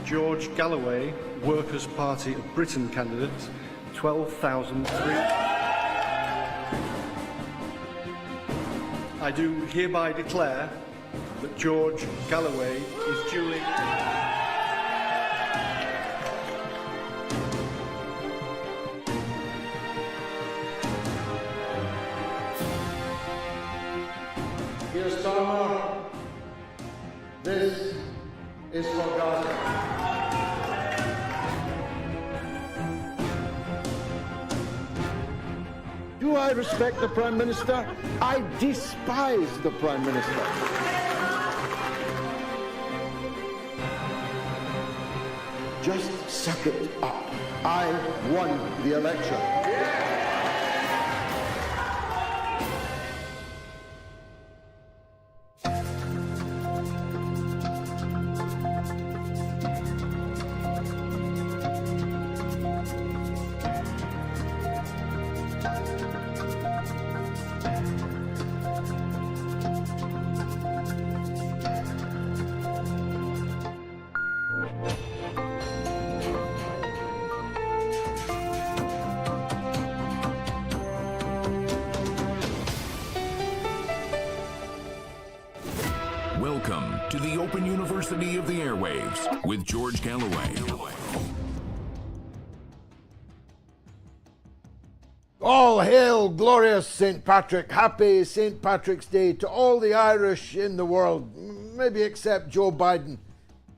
George Galloway, Workers' Party of Britain candidate, 12,003. I do hereby declare that George Galloway is duly... Dear Starmer, this is for Gaza. Do I respect the Prime Minister? I despise the Prime Minister. Just suck it up. I won the election. Welcome to the Open University of the Airwaves with George Galloway. All hail glorious St. Patrick. Happy St. Patrick's Day to all the Irish in the world, maybe except Joe Biden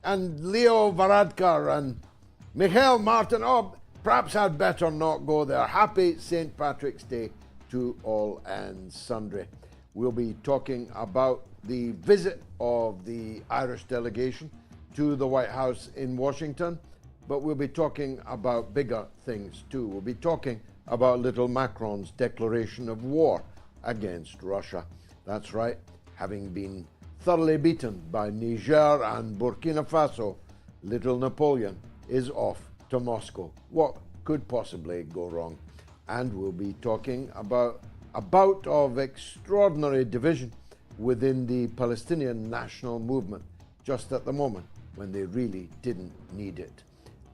and Leo Varadkar and Michael Martin. Oh, perhaps I'd better not go there. Happy St. Patrick's Day to all and sundry. We'll be talking about the visit of the Irish delegation to the White House in Washington, but we'll be talking about bigger things too. We'll be talking about little Macron's declaration of war against Russia. That's right, having been thoroughly beaten by Niger and Burkina Faso, little Napoleon is off to Moscow. What could possibly go wrong? And we'll be talking about a bout of extraordinary division within the Palestinian national movement, just at the moment when they really didn't need it.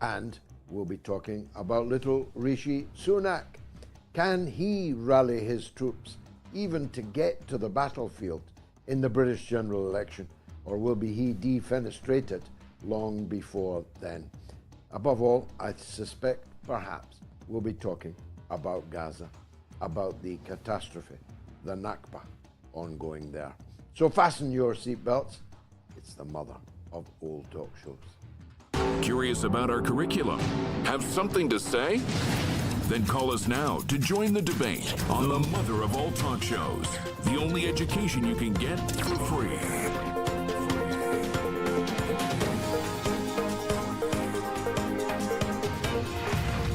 And we'll be talking about little Rishi Sunak. Can he rally his troops even to get to the battlefield in the British general election, or will he be defenestrated long before then? Above all, I suspect perhaps we'll be talking about Gaza, about the catastrophe, the Nakba, ongoing there. So fasten your seatbelts. It's the mother of all talk shows. Curious about our curriculum? Have something to say? Then call us now to join the debate on the mother of all talk shows. The only education you can get for free.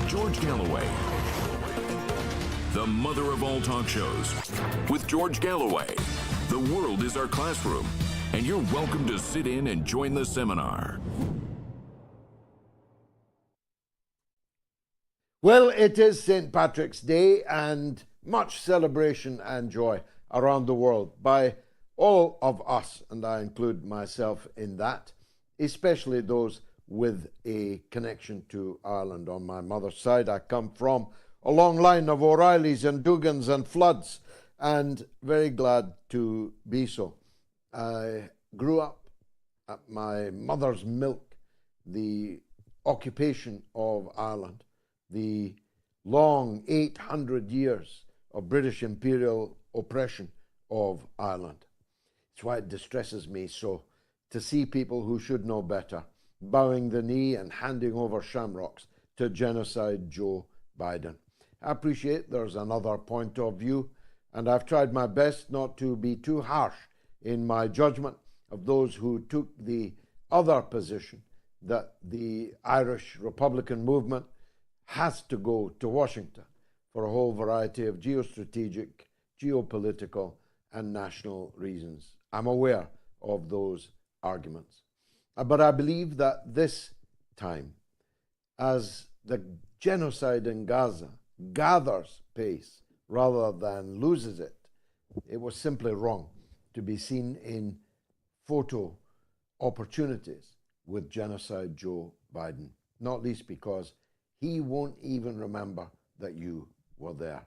George Galloway. The mother of all talk shows. With George Galloway. The world is our classroom, and you're welcome to sit in and join the seminar. Well, it is St. Patrick's Day, and much celebration and joy around the world by all of us, and I include myself in that, especially those with a connection to Ireland. On my mother's side, I come from a long line of O'Reillys and Dugans and Floods, and very glad to be so. I grew up at my mother's milk, the occupation of Ireland, the long 800 years of British imperial oppression of Ireland. It's why it distresses me so to see people who should know better bowing the knee and handing over shamrocks to genocide Joe Biden. I appreciate there's another point of view, and I've tried my best not to be too harsh in my judgment of those who took the other position that the Irish Republican movement has to go to Washington for a whole variety of geostrategic, geopolitical, and national reasons. I'm aware of those arguments. But I believe that this time, as the genocide in Gaza gathers pace rather than loses it, it was simply wrong to be seen in photo opportunities with genocide Joe Biden, not least because he won't even remember that you were there.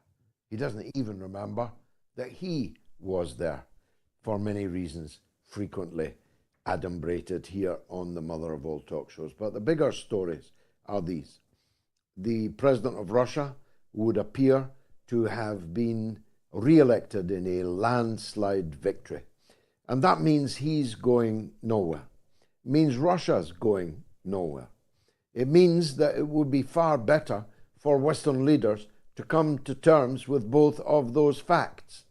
He doesn't even remember that he was there, for many reasons frequently adumbrated here on the mother of all talk shows. But the bigger stories are these. The president of Russia would appear to have been re-elected in a landslide victory. And that means he's going nowhere. It means Russia's going nowhere. It means that it would be far better for Western leaders to come to terms with both of those facts.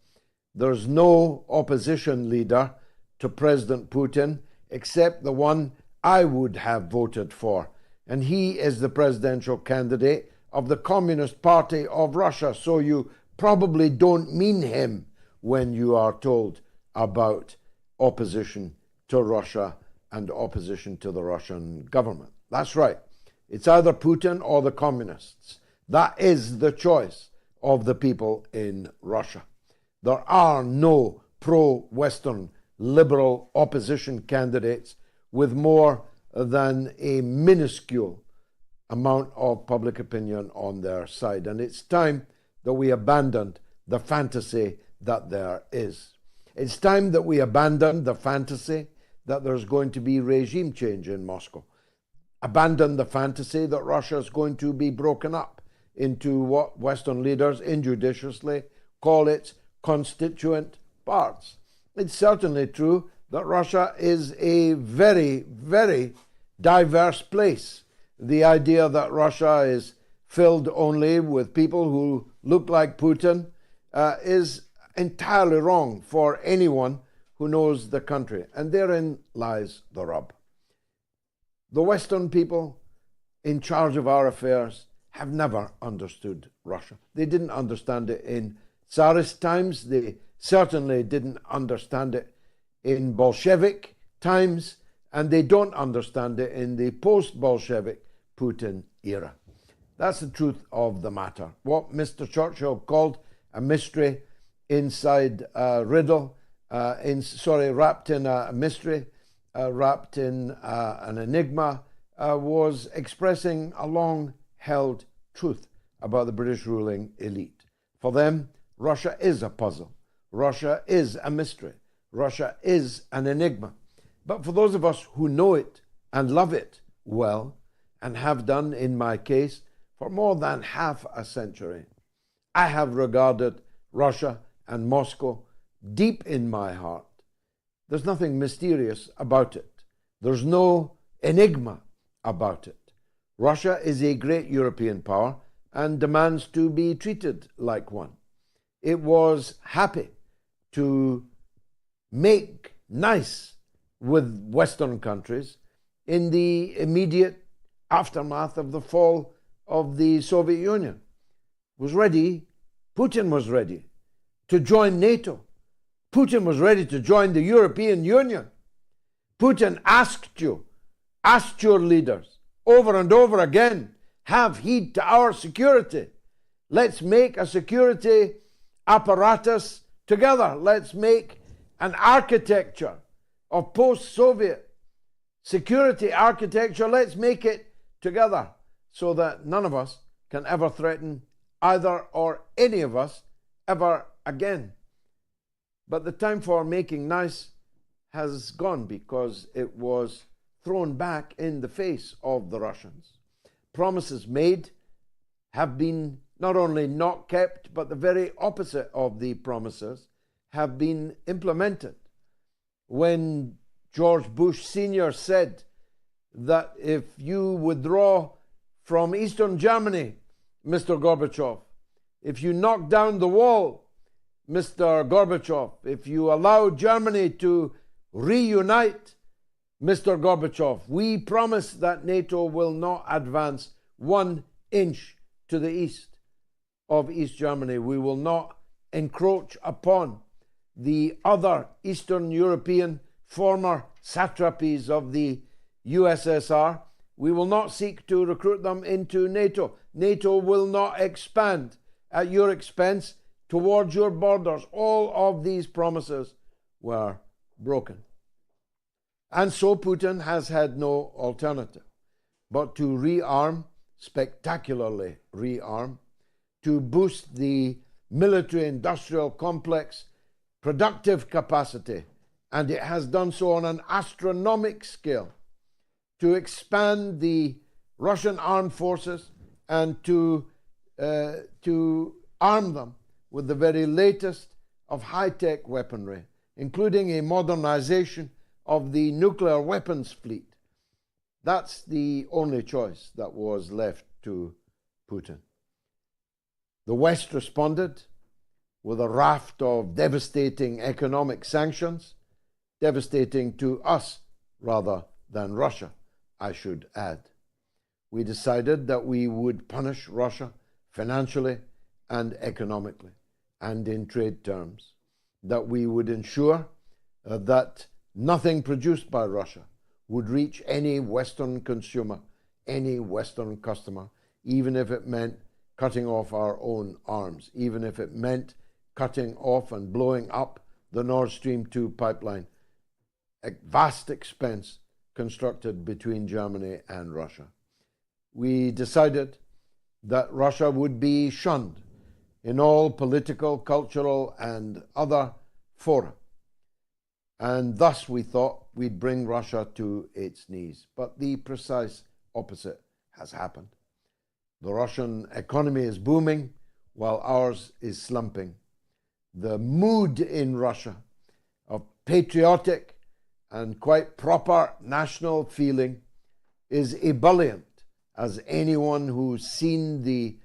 There's no opposition leader to President Putin except the one I would have voted for, and he is the presidential candidate of the Communist Party of Russia, so you probably don't mean him when you are told about opposition to Russia and opposition to the Russian government. That's right. It's either Putin or the communists. That is the choice of the people in Russia. There are no pro-Western liberal opposition candidates with more than a minuscule amount of public opinion on their side. And it's time that we abandoned the fantasy that there is. It's time that we abandon the fantasy that there's going to be regime change in Moscow. Abandon the fantasy that Russia is going to be broken up into what Western leaders injudiciously call its constituent parts. It's certainly true that Russia is a very, very diverse place. The idea that Russia is filled only with people who look like Putin is entirely wrong for anyone who knows the country. And therein lies the rub. The Western people in charge of our affairs have never understood Russia. They didn't understand it in Tsarist times. They certainly didn't understand it in Bolshevik times, and they don't understand it in the post-Bolshevik Putin era. That's the truth of the matter. What Mr. Churchill called a mystery inside a riddle, wrapped in a mystery, wrapped in an enigma, was expressing a long-held truth about the British ruling elite. For them, Russia is a puzzle. Russia is a mystery. Russia is an enigma. But for those of us who know it and love it well, and have done in my case for more than half a century, I have regarded Russia and Moscow deep in my heart. There's nothing mysterious about it. There's no enigma about it. Russia is a great European power and demands to be treated like one. It was happy to make nice with Western countries in the immediate aftermath of the fall of the Soviet Union. Putin was ready to join NATO. Putin was ready to join the European Union. Putin asked your leaders over and over again, have heed to our security. Let's make a security apparatus together. Let's make an architecture of post-Soviet security architecture. Let's make it together so that none of us can ever threaten either or any of us ever again. But the time for making nice has gone because it was thrown back in the face of the Russians. Promises made have been not only not kept, but the very opposite of the promises have been implemented. When George Bush Sr. said that if you withdraw from Eastern Germany, Mr. Gorbachev, if you knock down the wall, Mr. Gorbachev, if you allow Germany to reunite, Mr. Gorbachev, we promise that NATO will not advance 1 inch to the east of East Germany. We will not encroach upon the other Eastern European former satrapies of the USSR. We will not seek to recruit them into NATO. NATO will not expand at your expense towards your borders. All of these promises were broken. And so Putin has had no alternative but to rearm, spectacularly rearm, to boost the military-industrial complex productive capacity, and it has done so on an astronomical scale, to expand the Russian armed forces and to arm them with the very latest of high-tech weaponry, including a modernization of the nuclear weapons fleet. That's the only choice that was left to Putin. The West responded with a raft of devastating economic sanctions, devastating to us rather than Russia, I should add. We decided that we would punish Russia financially and economically and in trade terms, that we would ensure that nothing produced by Russia would reach any Western consumer, any Western customer, even if it meant cutting off our own arms, even if it meant cutting off and blowing up the Nord Stream 2 pipeline, a vast expense constructed between Germany and Russia. We decided that Russia would be shunned in all political, cultural, and other fora. And thus we thought we'd bring Russia to its knees. But the precise opposite has happened. The Russian economy is booming while ours is slumping. The mood in Russia of patriotic and quite proper national feeling is ebullient, as anyone who's seen the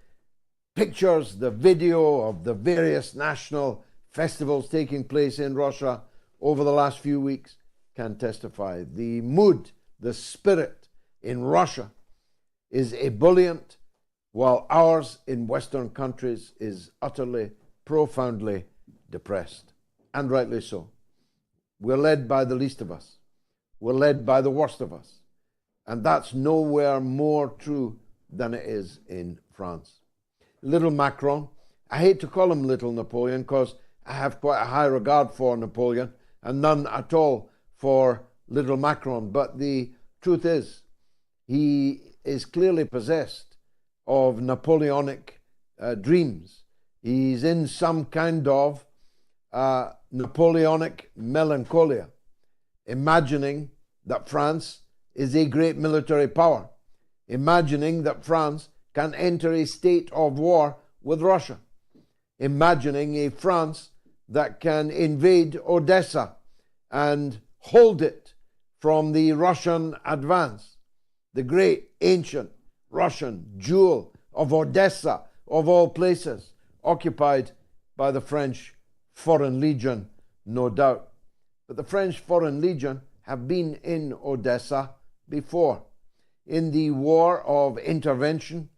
pictures, the video of the various national festivals taking place in Russia over the last few weeks can testify. The mood, the spirit in Russia is ebullient, while ours in Western countries is utterly, profoundly depressed, and rightly so. We're led by the least of us. We're led by the worst of us. And that's nowhere more true than it is in France. Little Macron, I hate to call him Little Napoleon because I have quite a high regard for Napoleon and none at all for Little Macron, but the truth is he is clearly possessed of Napoleonic dreams. He's in some kind of Napoleonic melancholia, imagining that France is a great military power, imagining that France can enter a state of war with Russia, imagining a France that can invade Odessa and hold it from the Russian advance, the great ancient Russian jewel of Odessa, of all places, occupied by the French Foreign Legion, no doubt. But the French Foreign Legion have been in Odessa before, in the war of intervention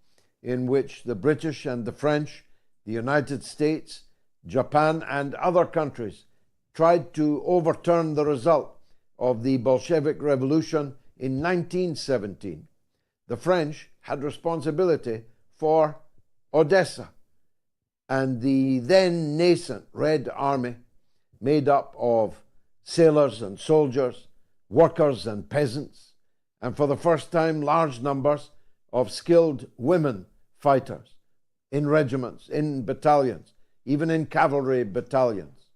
in which the British and the French, the United States, Japan, and other countries tried to overturn the result of the Bolshevik Revolution in 1917. The French had responsibility for Odessa, and the then nascent Red Army, made up of sailors and soldiers, workers and peasants, and for the first time large numbers of skilled women fighters in regiments, in battalions, even in cavalry battalions.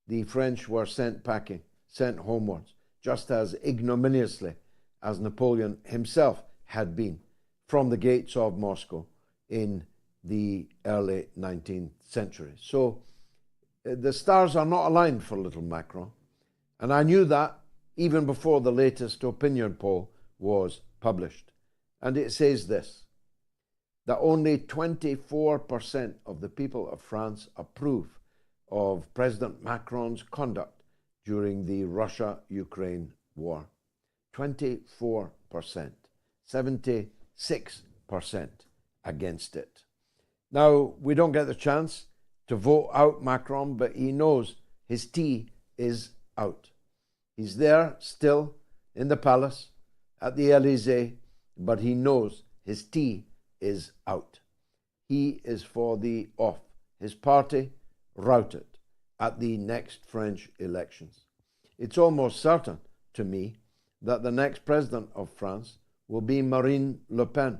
The French were sent packing, sent homewards, just as ignominiously as Napoleon himself had been from the gates of Moscow in the early 19th century. So the stars are not aligned for little Macron. And I knew that even before the latest opinion poll was published. And it says this, that only 24% of the people of France approve of President Macron's conduct during the Russia-Ukraine war. 24%, 76% against it. Now, we don't get the chance to vote out Macron, but he knows his tea is out. He's there still in the palace at the Élysée, but he knows his tea is out. He is for the off. His party routed at the next French elections. It's almost certain to me that the next president of France will be Marine Le Pen.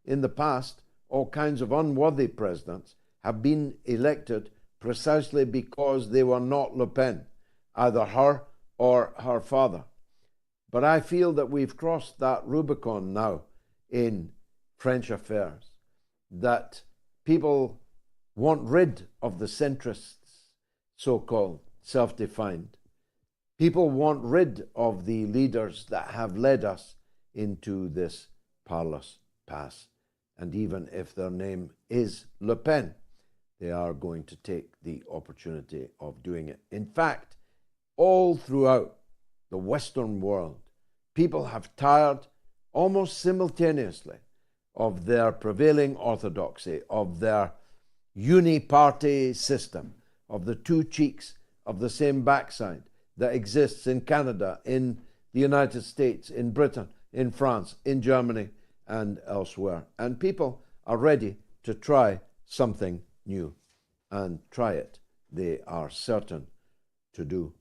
In the past, all kinds of unworthy presidents have been elected precisely because they were not Le Pen, either her or her father. But I feel that we've crossed that Rubicon now in French affairs, that people want rid of the centrists, so-called, self-defined. People want rid of the leaders that have led us into this parlous pass. And even if their name is Le Pen, they are going to take the opportunity of doing it. In fact, all throughout the Western world, people have tired almost simultaneously of their prevailing orthodoxy, of their uni-party system, of the two cheeks of the same backside that exists in Canada, in the United States, in Britain, in France, in Germany, and elsewhere. And people are ready to try something new, and try it they are certain to do.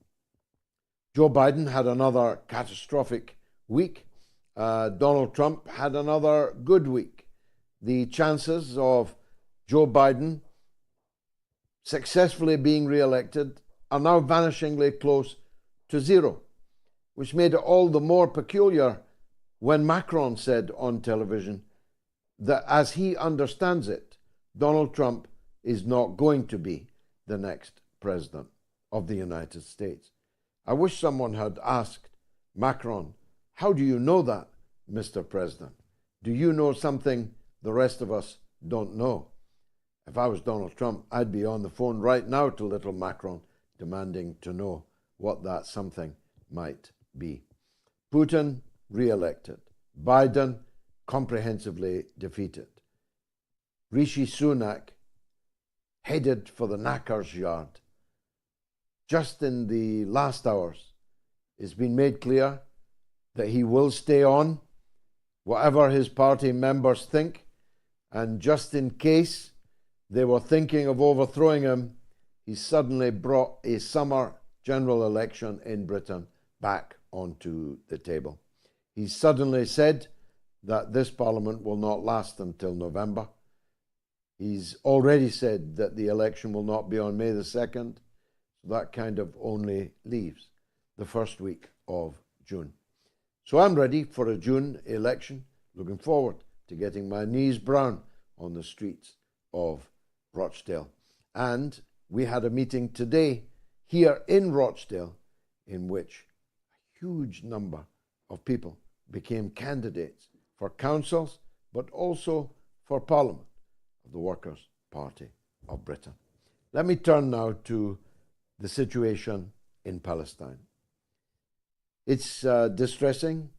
Joe Biden had another catastrophic week. Donald Trump had another good week. The chances of Joe Biden successfully being re-elected are now vanishingly close to zero, which made it all the more peculiar when Macron said on television that as he understands it, Donald Trump is not going to be the next president of the United States. I wish someone had asked Macron, how do you know that, Mr. President? Do you know something the rest of us don't know? If I was Donald Trump, I'd be on the phone right now to little Macron demanding to know what that something might be. Putin re-elected. Biden comprehensively defeated. Rishi Sunak headed for the knacker's yard. Just in the last hours, it's been made clear that he will stay on, whatever his party members think, and just in case they were thinking of overthrowing him, he suddenly brought a summer general election in Britain back onto the table. He suddenly said that this parliament will not last until November. He's already said that the election will not be on May the 2nd. So that kind of only leaves the first week of June. So I'm ready for a June election, looking forward to getting my knees brown on the streets of Rochdale. And we had a meeting today here in Rochdale in which a huge number of people became candidates for councils, but also for Parliament of the Workers' Party of Britain. Let me turn now to the situation in Palestine. It's distressing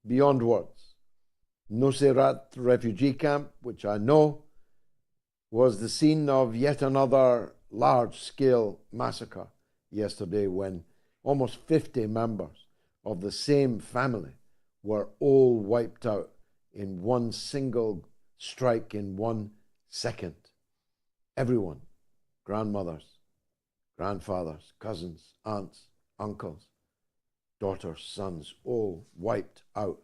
beyond words. Nuseirat refugee camp, which I know was the scene of yet another large-scale massacre yesterday when almost 50 members of the same family were all wiped out in one single strike in 1 second. Everyone, grandmothers, grandfathers, cousins, aunts, uncles, daughters, sons, all wiped out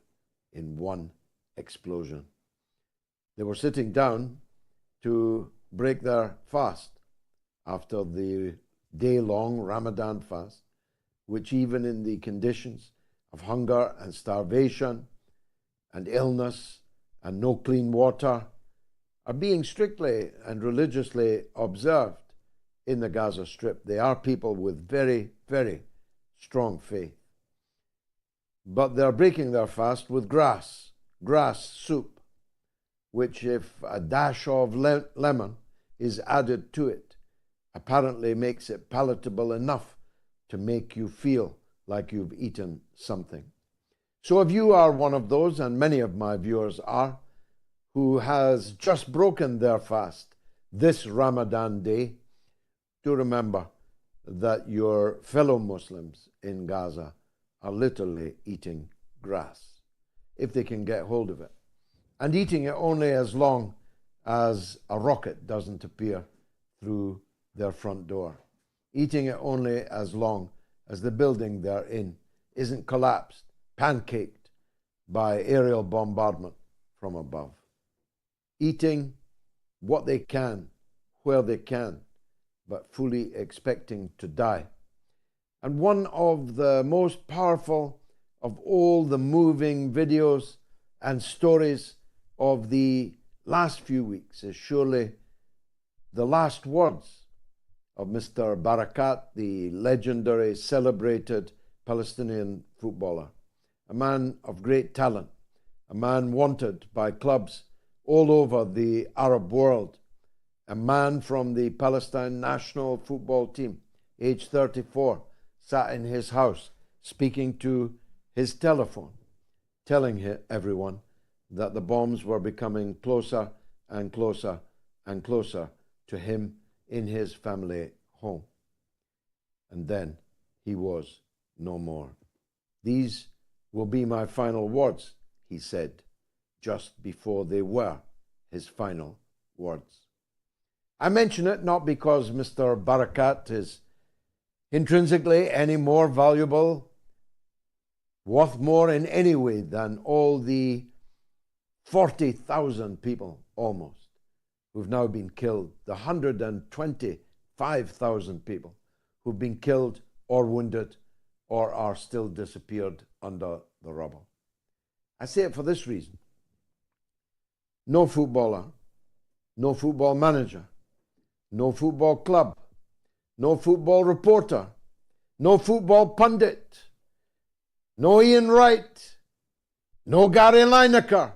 in one explosion. They were sitting down to break their fast after the day-long Ramadan fast, which even in the conditions of hunger and starvation and illness and no clean water are being strictly and religiously observed in the Gaza Strip. They are people with very, very strong faith. But they're breaking their fast with grass soup, which if a dash of lemon is added to it, apparently makes it palatable enough to make you feel like you've eaten something. So if you are one of those, and many of my viewers are, who has just broken their fast this Ramadan day, do remember that your fellow Muslims in Gaza are literally eating grass, if they can get hold of it, and eating it only as long as a rocket doesn't appear through their front door, eating it only as long as the building they're in isn't collapsed, pancaked by aerial bombardment from above. Eating what they can, where they can, but fully expecting to die. And one of the most powerful of all the moving videos and stories of the last few weeks is surely the last words of Mr. Barakat, the legendary, celebrated Palestinian footballer, a man of great talent, a man wanted by clubs all over the Arab world, a man from the Palestine national football team, age 34, sat in his house speaking to his telephone, telling everyone that the bombs were becoming closer and closer and closer to him in his family home. And then he was no more. These will be my final words, he said, just before they were his final words. I mention it not because Mr. Barakat is intrinsically any more valuable, worth more in any way than all the 40,000 people almost who've now been killed, the 125,000 people who've been killed or wounded or are still disappeared under the rubble. I say it for this reason. No footballer, no football manager, no football club, no football reporter, no football pundit, no IanWright, no Gary Lineker,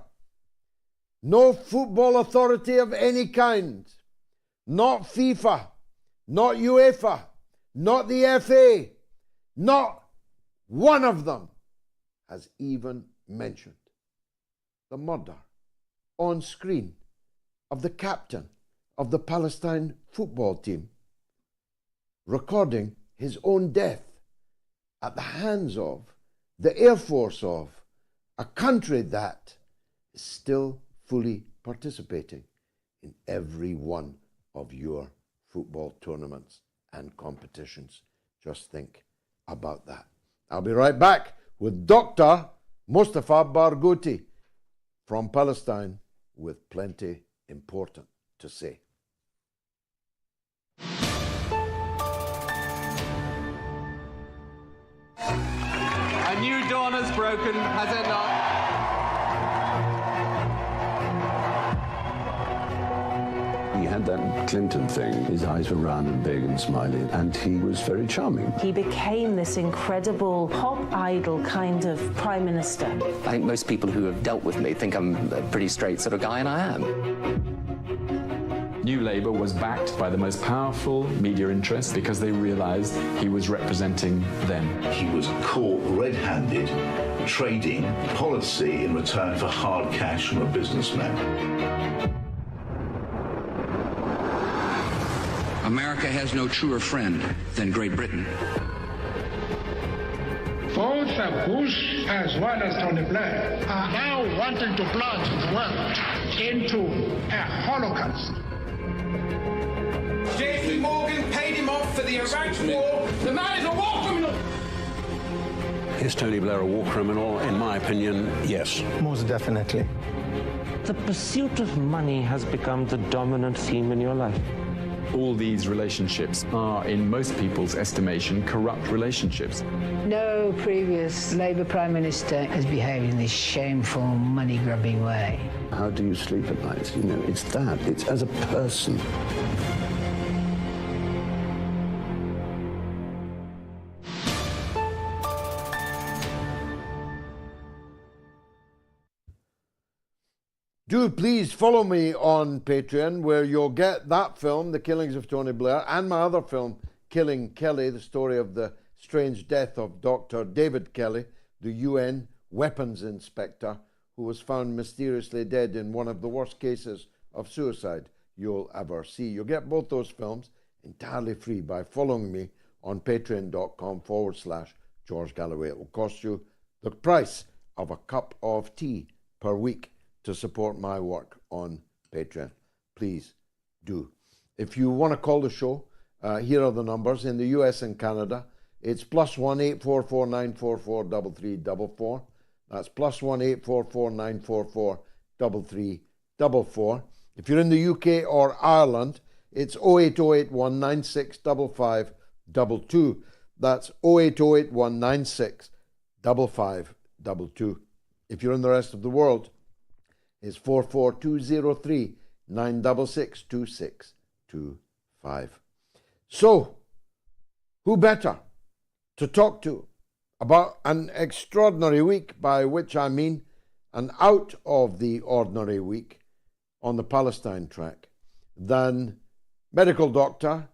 no football authority of any kind, not FIFA, not UEFA, not the FA, not one of them has even mentioned the murder on screen of the captain of the Palestine football team, recording his own death at the hands of the Air Force of a country that is still fully participating in every one of your football tournaments and competitions. Just think about that. I'll be right back with Dr. Mustafa Barghouthi from Palestine with plenty important to say. A new dawn has broken, has it not? He had that Clinton thing. His eyes were round and big and smiley, and he was very charming. He became this incredible pop idol kind of prime minister. I think most people who have dealt with me think I'm a pretty straight sort of guy, and I am. New Labour was backed by the most powerful media interests because they realised he was representing them. He was caught red-handed trading policy in return for hard cash from a businessman. America has no truer friend than Great Britain. Both Bush as well as Tony Blair are now wanting to plunge the world into a Holocaust. JP Morgan paid him off for the Iraq war. The man is a war criminal. Is Tony Blair a war criminal? In my opinion, yes. Most definitely. The pursuit of money has become the dominant theme in your life. All these relationships are, in most people's estimation, corrupt relationships. No previous Labour Prime Minister has behaved in this shameful, money-grubbing way. How do you sleep at night? You know, it's that. It's as a person. Do please follow me on Patreon, where you'll get that film, The Killings of Tony Blair, and my other film, Killing Kelly, the story of the strange death of Dr. David Kelly, the UN weapons inspector, who was found mysteriously dead in one of the worst cases of suicide you'll ever see. You'll get both those films entirely free by following me on patreon.com/George Galloway. It will cost you the price of a cup of tea per week to support my work on Patreon. Please do. If you want to call the show, here are the numbers. In the US and Canada, It's +1 844 944 3344. That's +1 844 944 3344. If you're in the UK or Ireland, it's 08081 96 5522. That's 08081 96 5522. If you're in the rest of the world, it's 44203 966 2625. So, who better to talk to about an extraordinary week, by which I mean an out of the ordinary week on the Palestine track, than medical doctor,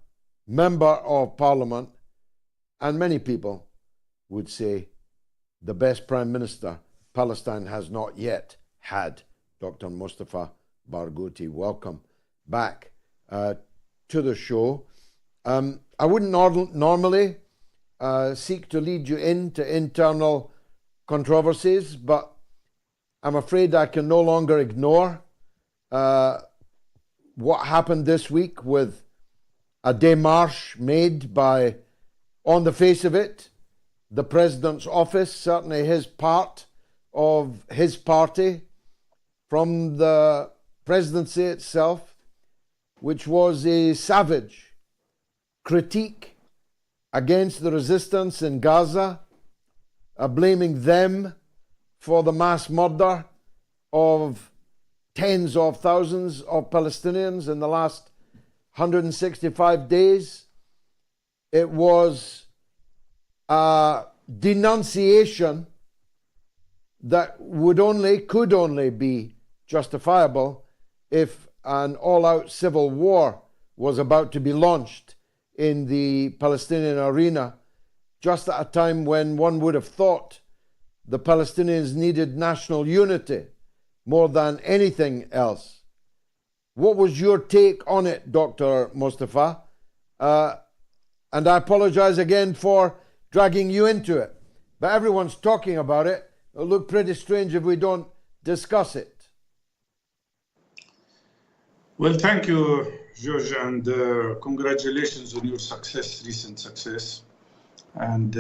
member of parliament, and many people would say the best prime minister Palestine has not yet had, Dr. Mustafa Barghouthi. Welcome back to the show. I wouldn't normally seek to lead you into internal controversies, but I'm afraid I can no longer ignore what happened this week with a démarche made by, on the face of it, the president's office, certainly his part of his party, from the presidency itself, which was a savage critique against the resistance in Gaza, blaming them for the mass murder of tens of thousands of Palestinians in the last 165 days. It was a denunciation that could only be justifiable if an all-out civil war was about to be launched in the Palestinian arena, just at a time when one would have thought the Palestinians needed national unity more than anything else. What was your take on it, Dr. Mustafa? And I apologize again for dragging you into it, but everyone's talking about it. It'll look pretty strange if we don't discuss it. Well, thank you, George, and congratulations on your success, recent success. And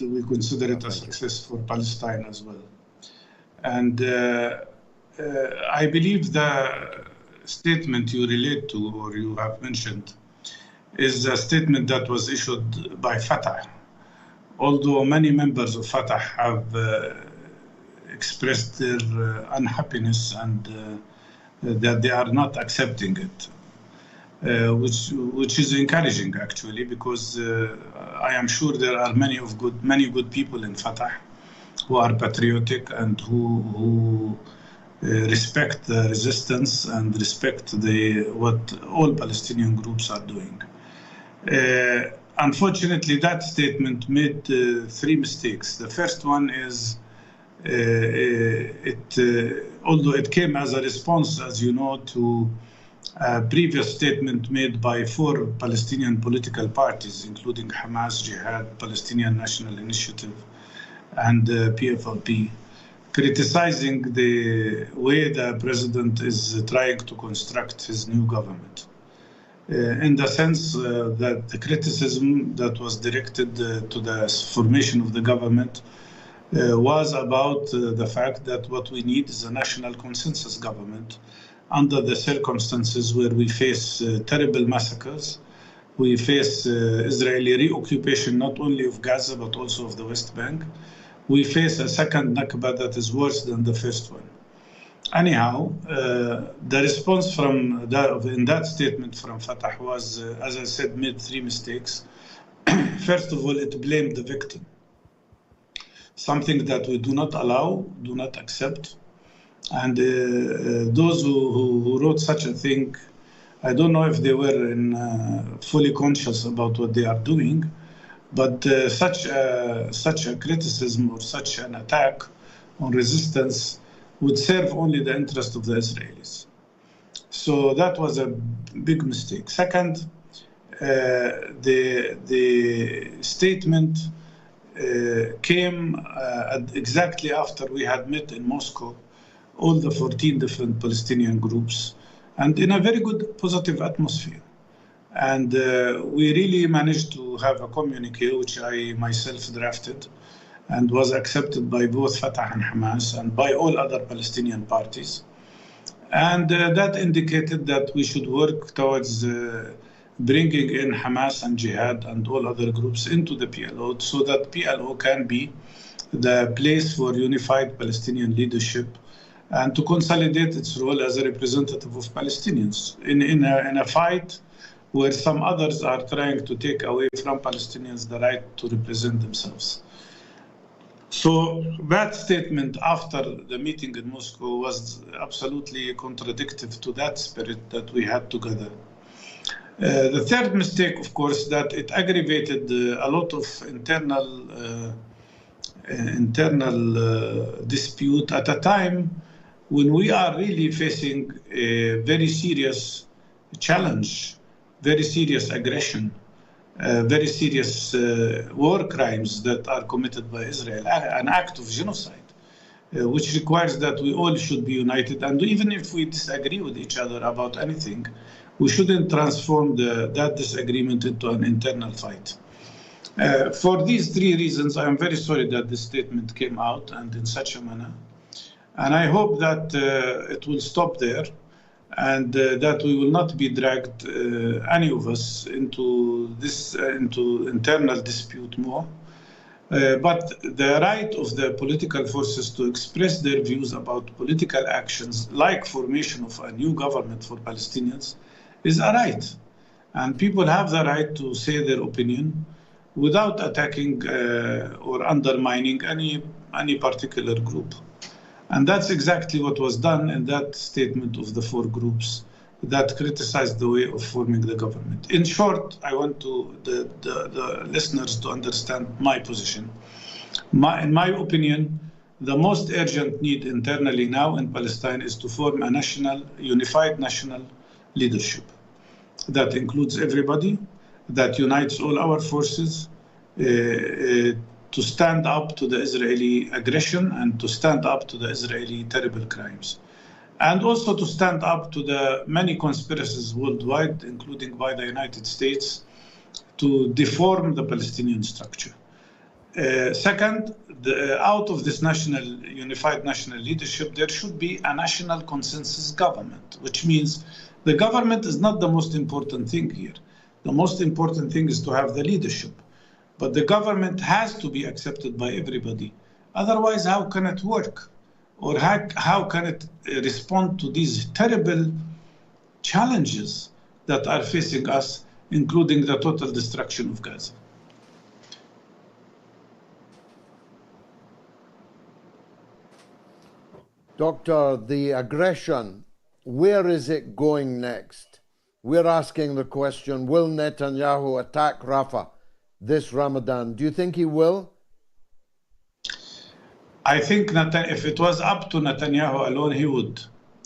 we consider it a success for Palestine as well. And I believe the statement you relate to, or you have mentioned, is a statement that was issued by Fatah. Although many members of Fatah have expressed their unhappiness and that they are not accepting it, which is encouraging actually, because I am sure there are many good people in Fatah who are patriotic and who respect the resistance and respect what all Palestinian groups are doing. Unfortunately, that statement made three mistakes. The first one is although it came as a response, as you know, to a previous statement made by 4 Palestinian political parties, including Hamas, Jihad, Palestinian National Initiative, and PFLP, criticizing the way the president is trying to construct his new government. In the sense that the criticism that was directed to the formation of the government was about the fact that what we need is a national consensus government under the circumstances where we face terrible massacres. We face Israeli reoccupation not only of Gaza but also of the West Bank. We face a second Nakba that is worse than the first one. Anyhow, the response from in that statement from Fatah was, as I said, made 3 mistakes. First of all, it blamed the victim, something that we do not allow, do not accept. And those who wrote such a thing, I don't know if they were fully conscious about what they are doing, but such a criticism or such an attack on resistance would serve only the interest of the Israelis. So that was a big mistake. Second, the statement came exactly after we had met in Moscow all the 14 different Palestinian groups, and in a very good positive atmosphere. And we really managed to have a communique, which I myself drafted, and was accepted by both Fatah and Hamas and by all other Palestinian parties. And that indicated that we should work towards bringing in Hamas and Jihad and all other groups into the PLO so that PLO can be the place for unified Palestinian leadership and to consolidate its role as a representative of Palestinians in a fight where some others are trying to take away from Palestinians the right to represent themselves. So that statement after the meeting in Moscow was absolutely contradictory to that spirit that we had together. The third mistake, of course, that it aggravated a lot of internal dispute at a time when we are really facing a very serious challenge, very serious aggression, very serious war crimes that are committed by Israel, an act of genocide, which requires that we all should be united. And even if we disagree with each other about anything, we shouldn't transform that disagreement into an internal fight. For these three reasons, I am very sorry that this statement came out and in such a manner. And I hope that it will stop there and that we will not be dragged, any of us, into internal dispute more. But the right of the political forces to express their views about political actions, like formation of a new government for Palestinians, is a right. And people have the right to say their opinion without attacking or undermining any particular group. And that's exactly what was done in that statement of the four groups that criticized the way of forming the government. In short, I want the listeners to understand my position. In my opinion, the most urgent need internally now in Palestine is to form a unified national leadership that includes everybody, that unites all our forces to stand up to the Israeli aggression and to stand up to the Israeli terrible crimes. And also to stand up to the many conspiracies worldwide, including by the United States, to deform the Palestinian structure. Second, out of this unified national leadership, there should be a national consensus government, which means the government is not the most important thing here. The most important thing is to have the leadership. But the government has to be accepted by everybody. Otherwise, how can it work? Or how can it respond to these terrible challenges that are facing us, including the total destruction of Gaza? Doctor, the aggression, where is it going next? We're asking the question, will Netanyahu attack Rafah this Ramadan? Do you think he will? I think if it was up to Netanyahu alone, he would.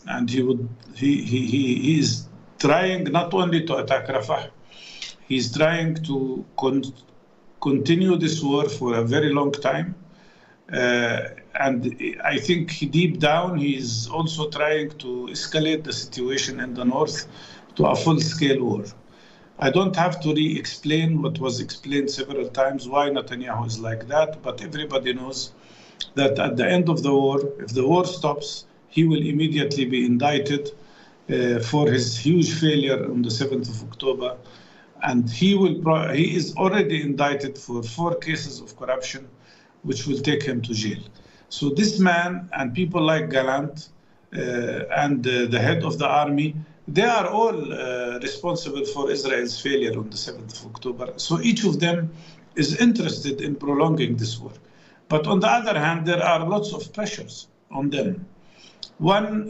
And he is trying not only to attack Rafah, he's trying to continue this war for a very long time. And I think deep down, he's also trying to escalate the situation in the north to a full-scale war. I don't have to re-explain what was explained several times, why Netanyahu is like that, but everybody knows that at the end of the war, if the war stops, he will immediately be indicted for his huge failure on the 7th of October. And he is already indicted for 4 cases of corruption, which will take him to jail. So this man and people like Gallant and the head of the army, they are all responsible for Israel's failure on the 7th of October. So each of them is interested in prolonging this war. But on the other hand, there are lots of pressures on them. One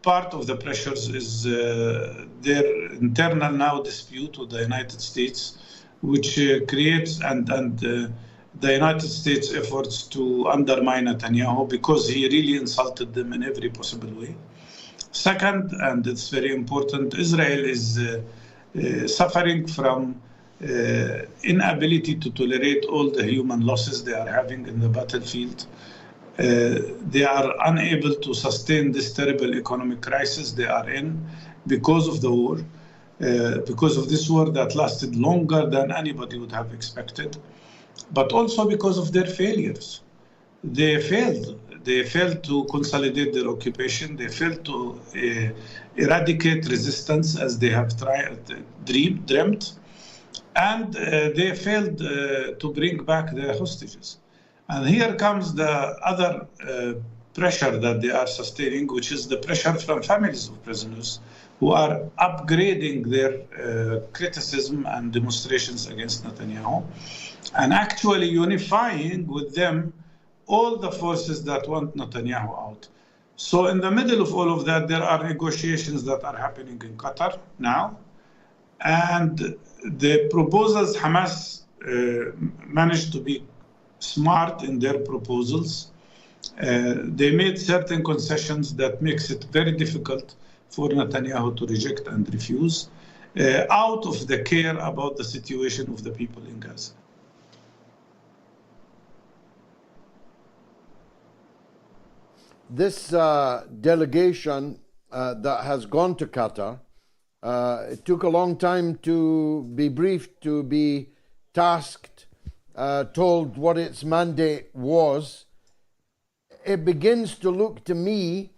part of the pressures is their internal now dispute with the United States, which creates the United States efforts to undermine Netanyahu because he really insulted them in every possible way. Second, and it's very important, Israel is suffering from inability to tolerate all the human losses they are having in the battlefield. They are unable to sustain this terrible economic crisis they are in because of the war. because of this war that lasted longer than anybody would have expected, but also because of their failures. They failed. They failed to consolidate their occupation. They failed to eradicate resistance as they have dreamt. And they failed to bring back their hostages. And here comes the other pressure that they are sustaining, which is the pressure from families of prisoners who are upgrading their criticism and demonstrations against Netanyahu and actually unifying with them all the forces that want Netanyahu out. So in the middle of all of that, there are negotiations that are happening in Qatar now. And the proposals, Hamas managed to be smart in their proposals. They made certain concessions that makes it very difficult for Netanyahu to reject and refuse, out of the care about the situation of the people in Gaza. This delegation that has gone to Qatar, it took a long time to be briefed, to be tasked, told what its mandate was. It begins to look to me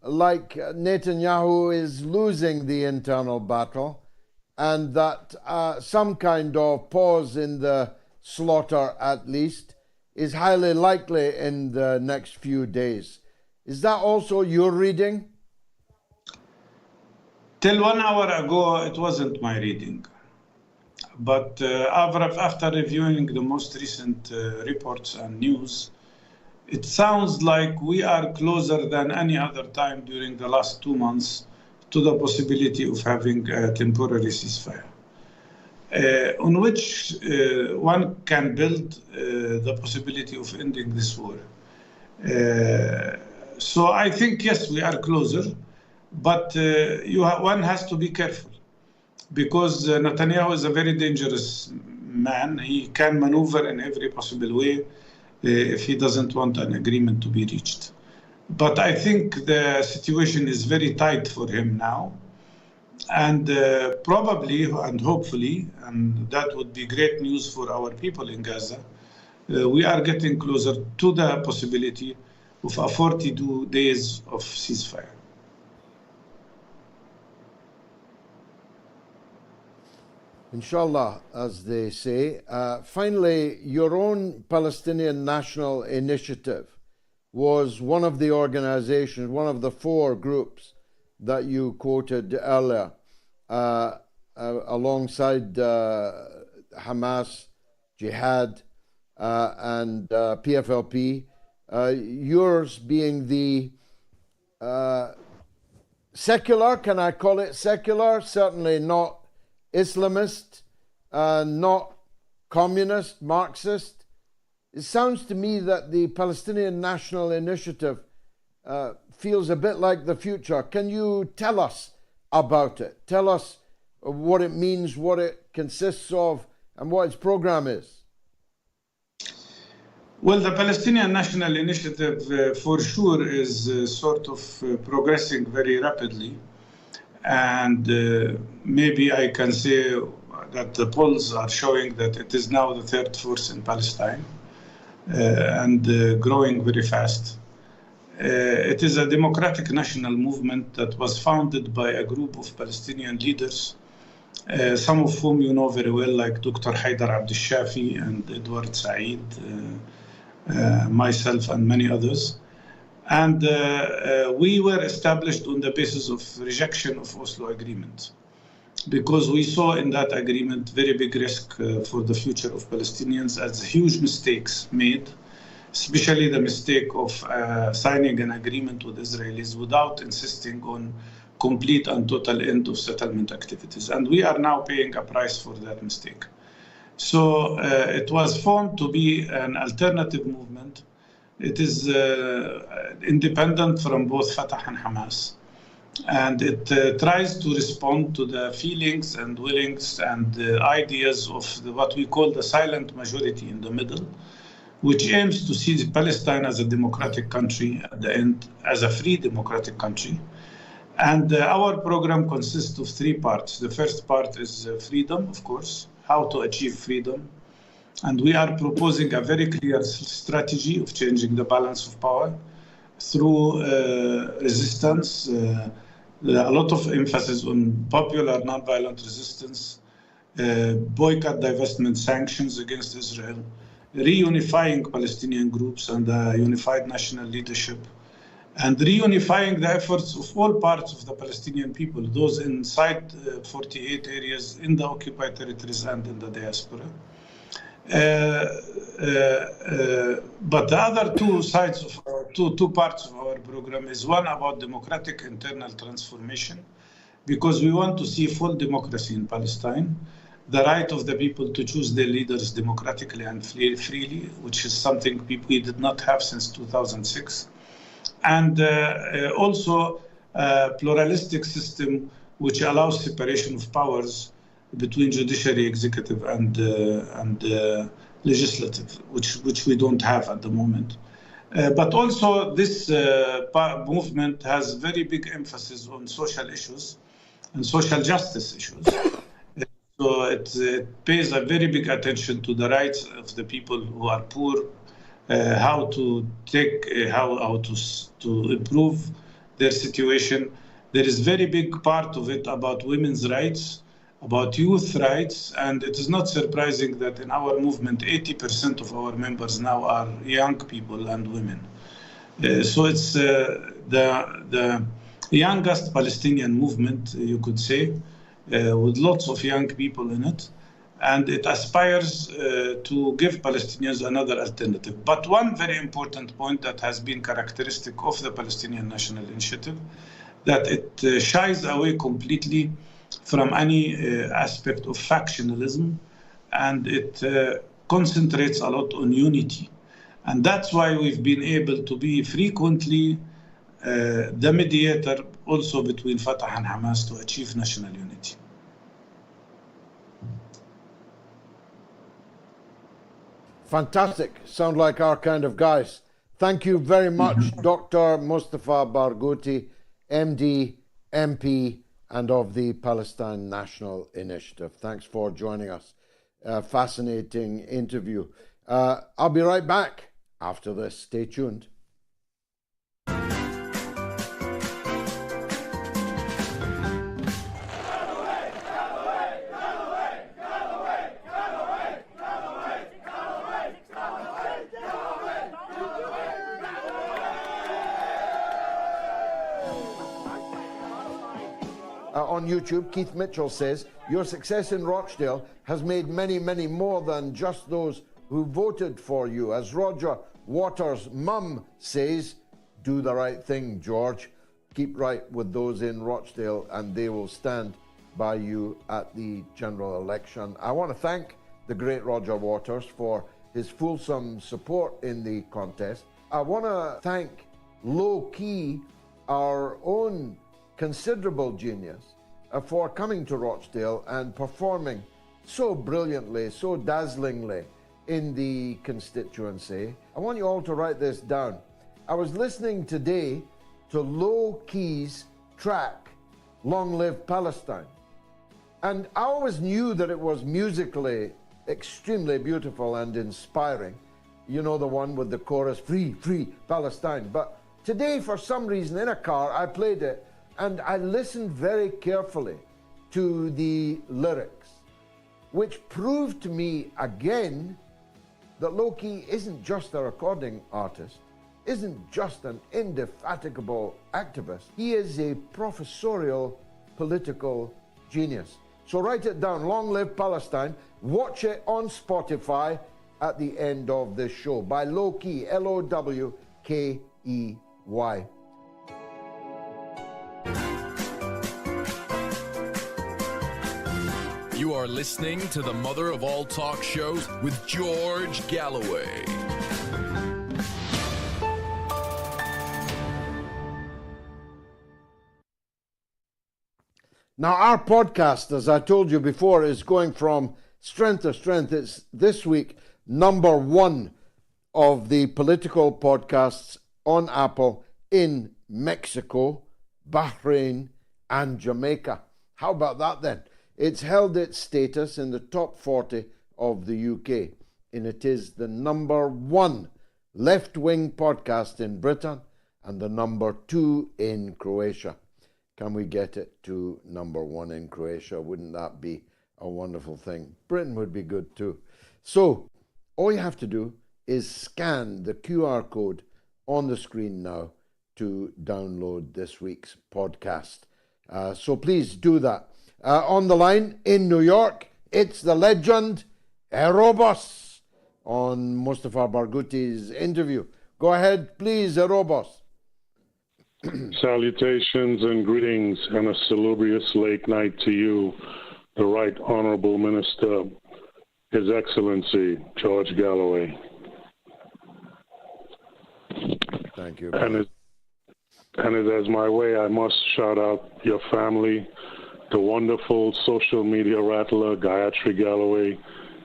like Netanyahu is losing the internal battle and that some kind of pause in the slaughter, at least, is highly likely in the next few days. Is that also your reading? Till 1 hour ago, it wasn't my reading. But after reviewing the most recent reports and news, it sounds like we are closer than any other time during the last 2 months to the possibility of having a temporary ceasefire, on which one can build the possibility of ending this war. So I think, yes, we are closer, but one has to be careful because Netanyahu is a very dangerous man. He can maneuver in every possible way if he doesn't want an agreement to be reached. But I think the situation is very tight for him now. And probably and hopefully, and that would be great news for our people in Gaza, we are getting closer to the possibility of a 42 days of ceasefire. Inshallah, as they say. Finally, your own Palestinian National Initiative was one of the organizations, one of the 4 groups that you quoted earlier, alongside Hamas, Jihad, and PFLP. Yours being the secular, can I call it secular? Certainly not Islamist, not communist, Marxist. It sounds to me that the Palestinian National Initiative feels a bit like the future. Can you tell us about it? Tell us what it means, what it consists of, and what its program is. Well, the Palestinian National Initiative for sure is sort of progressing very rapidly. And maybe I can say that the polls are showing that it is now the 3rd force in Palestine and growing very fast. It is a democratic national movement that was founded by a group of Palestinian leaders, some of whom you know very well, like Dr. Haidar Abdel-Shafi and Edward Said, myself and many others. And we were established on the basis of rejection of Oslo Agreement, because we saw in that agreement very big risk for the future of Palestinians as huge mistakes made, especially the mistake of signing an agreement with Israelis without insisting on complete and total end of settlement activities. And we are now paying a price for that mistake. So it was formed to be an alternative movement. It is independent from both Fatah and Hamas. And it tries to respond to the feelings and willings and ideas of what we call the silent majority in the middle, which aims to see Palestine as a democratic country at the end, as a free democratic country, And our program consists of 3 parts. The first part is freedom, of course, how to achieve freedom. And we are proposing a very clear strategy of changing the balance of power through resistance, a lot of emphasis on popular nonviolent resistance, boycott, divestment, sanctions against Israel, reunifying Palestinian groups and a unified national leadership, and reunifying the efforts of all parts of the Palestinian people, those inside 48 areas in the occupied territories and in the diaspora. But the other 2 sides of our, two parts of our program is one about democratic internal transformation, because we want to see full democracy in Palestine, the right of the people to choose their leaders democratically and freely, which is something we did not have since 2006. And also a pluralistic system which allows separation of powers between judiciary, executive, and legislative, which we don't have at the moment. But also this movement has very big emphasis on social issues and social justice issues. So it pays a very big attention to the rights of the people who are poor, how to improve their situation. There is very big part of it about women's rights, about youth rights, and it is not surprising that in our movement, 80% of our members now are young people and women. So it's the youngest Palestinian movement, you could say, with lots of young people in it, and it aspires to give Palestinians another alternative. But one very important point that has been characteristic of the Palestinian National Initiative, that it shies away completely from any aspect of factionalism, and it concentrates a lot on unity. And that's why we've been able to be frequently the mediator also between Fatah and Hamas to achieve national unity. Fantastic. Sound like our kind of guys. Thank you very much, Dr. Mustafa Barghouthi, MD, MP, and of the Palestine National Initiative. Thanks for joining us. Fascinating interview. I'll be right back after this. Stay tuned. On YouTube, Keith Mitchell says, your success in Rochdale has made many, many more than just those who voted for you. As Roger Waters' mum says, do the right thing, George. Keep right with those in Rochdale and they will stand by you at the general election. I want to thank the great Roger Waters for his fulsome support in the contest. I want to thank Low Key, our own considerable genius, for coming to Rochdale and performing so brilliantly, so dazzlingly in the constituency. I want you all to write this down. I was listening today to Low Key's track, Long Live Palestine. And I always knew that it was musically extremely beautiful and inspiring. You know, the one with the chorus, Free, Free Palestine. But today, for some reason, in a car, I played it and I listened very carefully to the lyrics, which proved to me again that Low Key isn't just a recording artist, isn't just an indefatigable activist. He is a professorial political genius. So write it down, Long Live Palestine. Watch it on Spotify at the end of this show by Low Key, Lowkey. You are listening to the mother of all talk shows with George Galloway. Now, our podcast, as I told you before, is going from strength to strength. It's this week #1 of the political podcasts on Apple in Mexico Bahrain, and Jamaica. How about that then? It's held its status in the top 40 of the UK, and it is the #1 left-wing podcast in Britain and the #2 in Croatia. Can we get it to #1 in Croatia? Wouldn't that be a wonderful thing? Britain would be good too. So, all you have to do is scan the QR code on the screen now to download this week's podcast. So please do that. On the line in New York, it's the legend, Erobos, on Mustafa Barghouthi's interview. Go ahead, please, Erobos. Salutations and greetings and a salubrious late night to you, the Right Honorable Minister, His Excellency, George Galloway. Thank you. And as my way, I must shout out your family, the wonderful social media rattler, Gayatri Galloway,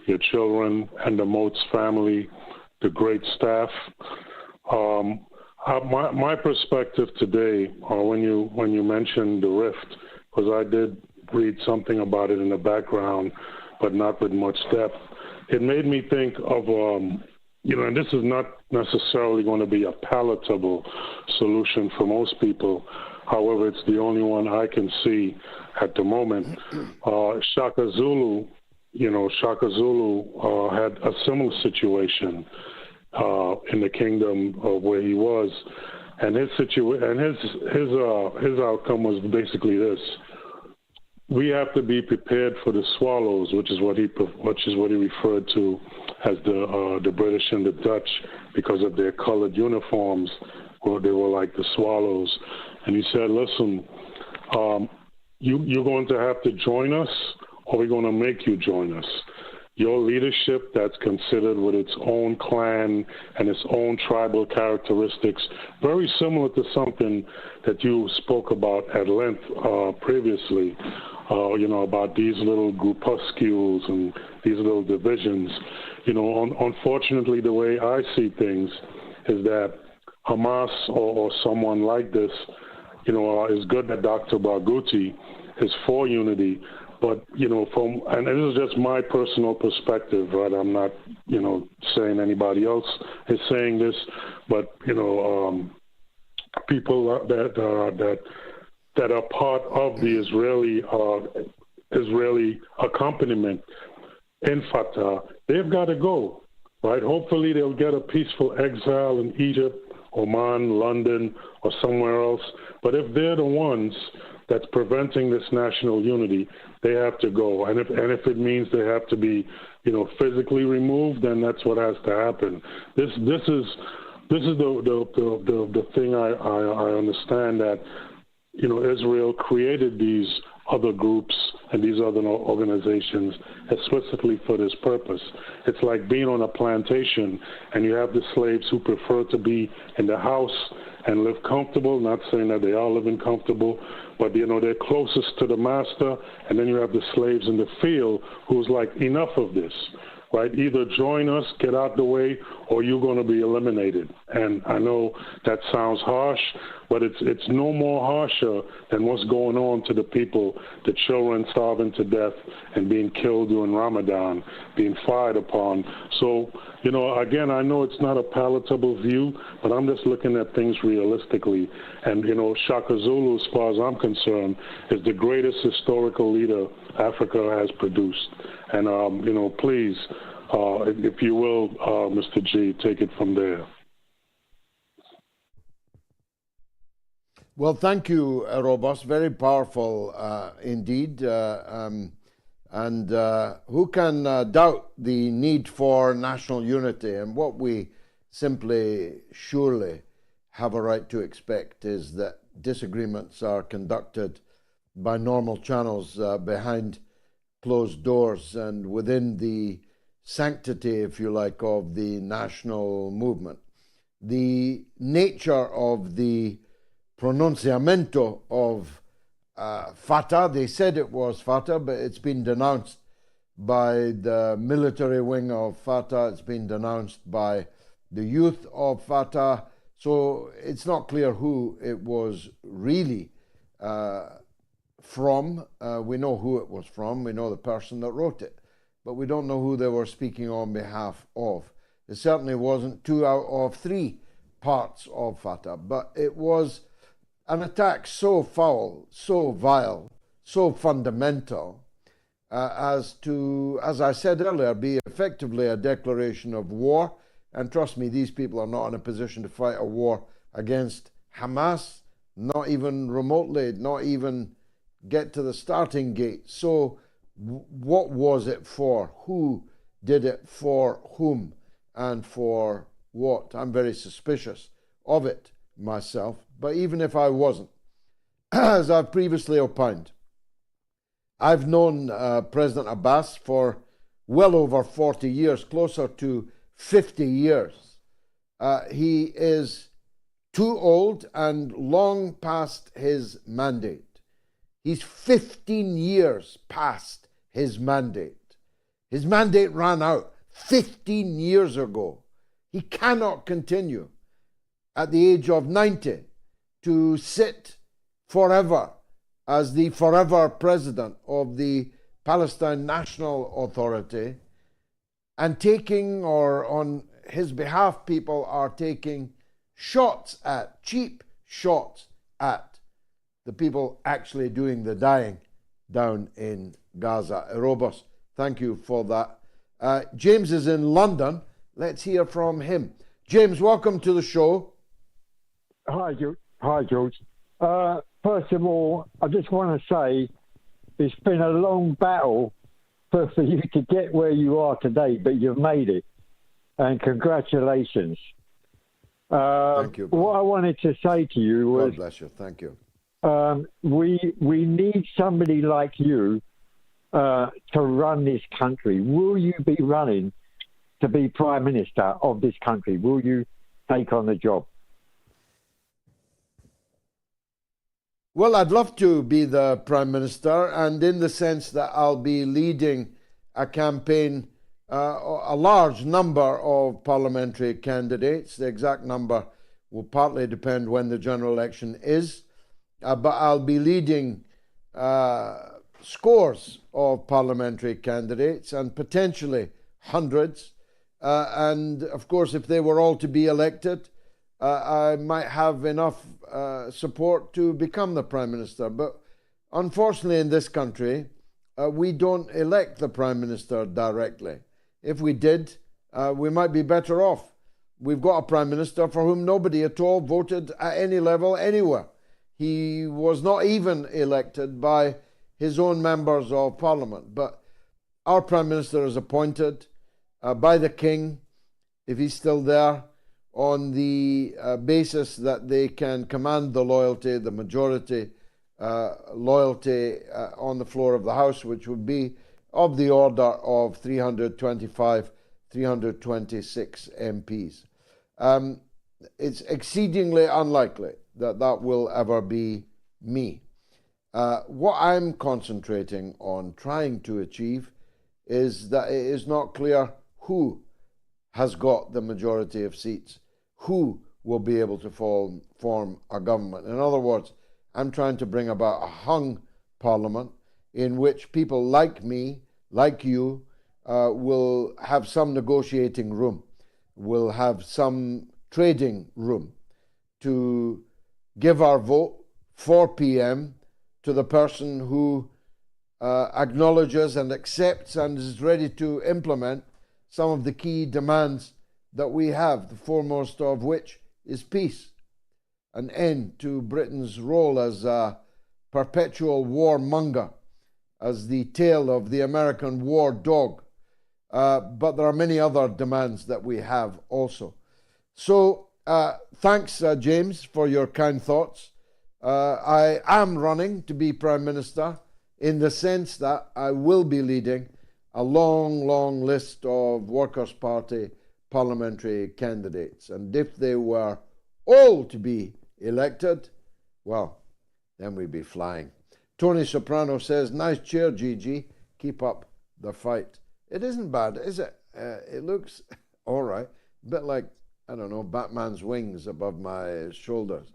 your children, and the MOATS family, the great staff. My perspective today, when you mentioned the rift, because I did read something about it in the background, but not with much depth, it made me think of, and this is not necessarily going to be a palatable solution for most people. However, it's the only one I can see at the moment. Shaka Zulu had a similar situation in the kingdom of where he was, and his outcome was basically this: we have to be prepared for the swallows, which is what he referred to as the British and the Dutch, because of their colored uniforms, where they were like the swallows. And he said, listen, you're going to have to join us, or we're going to make you join us. Your leadership that's considered with its own clan and its own tribal characteristics, very similar to something that you spoke about at length previously, about these little groupuscules and these little divisions. Unfortunately, the way I see things is that Hamas or someone like this, is good that Dr. Barghouthi is for unity. But, and this is just my personal perspective, right? I'm not, saying anybody else is saying this, but, people that are part of the Israeli accompaniment in Fatah, they've got to go, right? Hopefully they'll get a peaceful exile in Egypt, Oman, London, or somewhere else. But if they're the ones that's preventing this national unity, they have to go. And if it means they have to be, physically removed, then that's what has to happen. This is the thing I understand, that Israel created these other groups and these other organizations explicitly for this purpose. It's like being on a plantation and you have the slaves who prefer to be in the house and live comfortable, not saying that they are living comfortable, but they're closest to the master, and then you have the slaves in the field who's like, enough of this, right? Either join us, get out the way, or you're going to be eliminated. And I know that sounds harsh, but it's no more harsher than what's going on to the people, the children starving to death and being killed during Ramadan, being fired upon. So, again, I know it's not a palatable view, but I'm just looking at things realistically. And, Shaka Zulu, as far as I'm concerned, is the greatest historical leader Africa has produced. And, please, if you will, Mr. G, take it from there. Well, thank you, Robos. Very powerful indeed. And who can doubt the need for national unity? And what we simply, surely have a right to expect is that disagreements are conducted by normal channels behind closed doors and within the sanctity, if you like, of the national movement. The nature of the pronunciamento of Fatah, they said it was Fatah, but it's been denounced by the military wing of Fatah, it's been denounced by the youth of Fatah, so it's not clear who it was really from. We know who it was from. We know the person that wrote it. But we don't know who they were speaking on behalf of. It certainly wasn't 2 out of 3 parts of Fatah. But it was an attack so foul, so vile, so fundamental, as to, as I said earlier, be effectively a declaration of war. And trust me, these people are not in a position to fight a war against Hamas, not even remotely, not even get to the starting gate. So what was it for? Who did it for whom and for what? I'm very suspicious of it myself, but even if I wasn't, as I've previously opined, I've known President Abbas for well over 40 years, closer to 50 years. He is too old and long past his mandate. He's 15 years past his mandate. His mandate ran out 15 years ago. He cannot continue at the age of 90 to sit forever as the forever president of the Palestine National Authority and taking, or on his behalf, people are taking shots at, cheap shots at the people actually doing the dying down in Gaza. Erebos, thank you for that. James is in London. Let's hear from him. James, welcome to the show. Hi, George. First of all, I just want to say it's been a long battle for you to get where you are today, but you've made it. And congratulations. Thank you. What I wanted to say to you was... God bless you. Thank you. We need somebody like you to run this country. Will you be running to be Prime Minister of this country? Will you take on the job? Well, I'd love to be the Prime Minister, and in the sense that I'll be leading a campaign, a large number of parliamentary candidates. The exact number will partly depend when the general election is, but I'll be leading scores of parliamentary candidates and potentially hundreds. And of course, if they were all to be elected, I might have enough support to become the Prime Minister. But unfortunately in this country, we don't elect the Prime Minister directly. If we did, we might be better off. We've got a Prime Minister for whom nobody at all voted at any level anywhere. He was not even elected by his own members of Parliament. But our Prime Minister is appointed by the King, if he's still there, on the basis that they can command the loyalty, the majority loyalty on the floor of the House, which would be of the order of 325, 326 MPs. It's exceedingly unlikely that that will ever be me. What I'm concentrating on trying to achieve is that it is not clear who has got the majority of seats, who will be able to form a government. In other words, I'm trying to bring about a hung parliament in which people like me, like you, will have some negotiating room, will have some trading room to give our vote 4 p.m. to the person who acknowledges and accepts and is ready to implement some of the key demands that we have, the foremost of which is peace, an end to Britain's role as a perpetual warmonger, as the tail of the American war dog. But there are many other demands that we have also. So thanks, James, for your kind thoughts. I am running to be Prime Minister in the sense that I will be leading a long, long list of Workers' Party parliamentary candidates. And if they were all to be elected, well, then we'd be flying. Tony Soprano says, nice chair, Gigi. Keep up the fight. It isn't bad, is it? It looks all right. A bit like, I don't know, Batman's wings above my shoulders.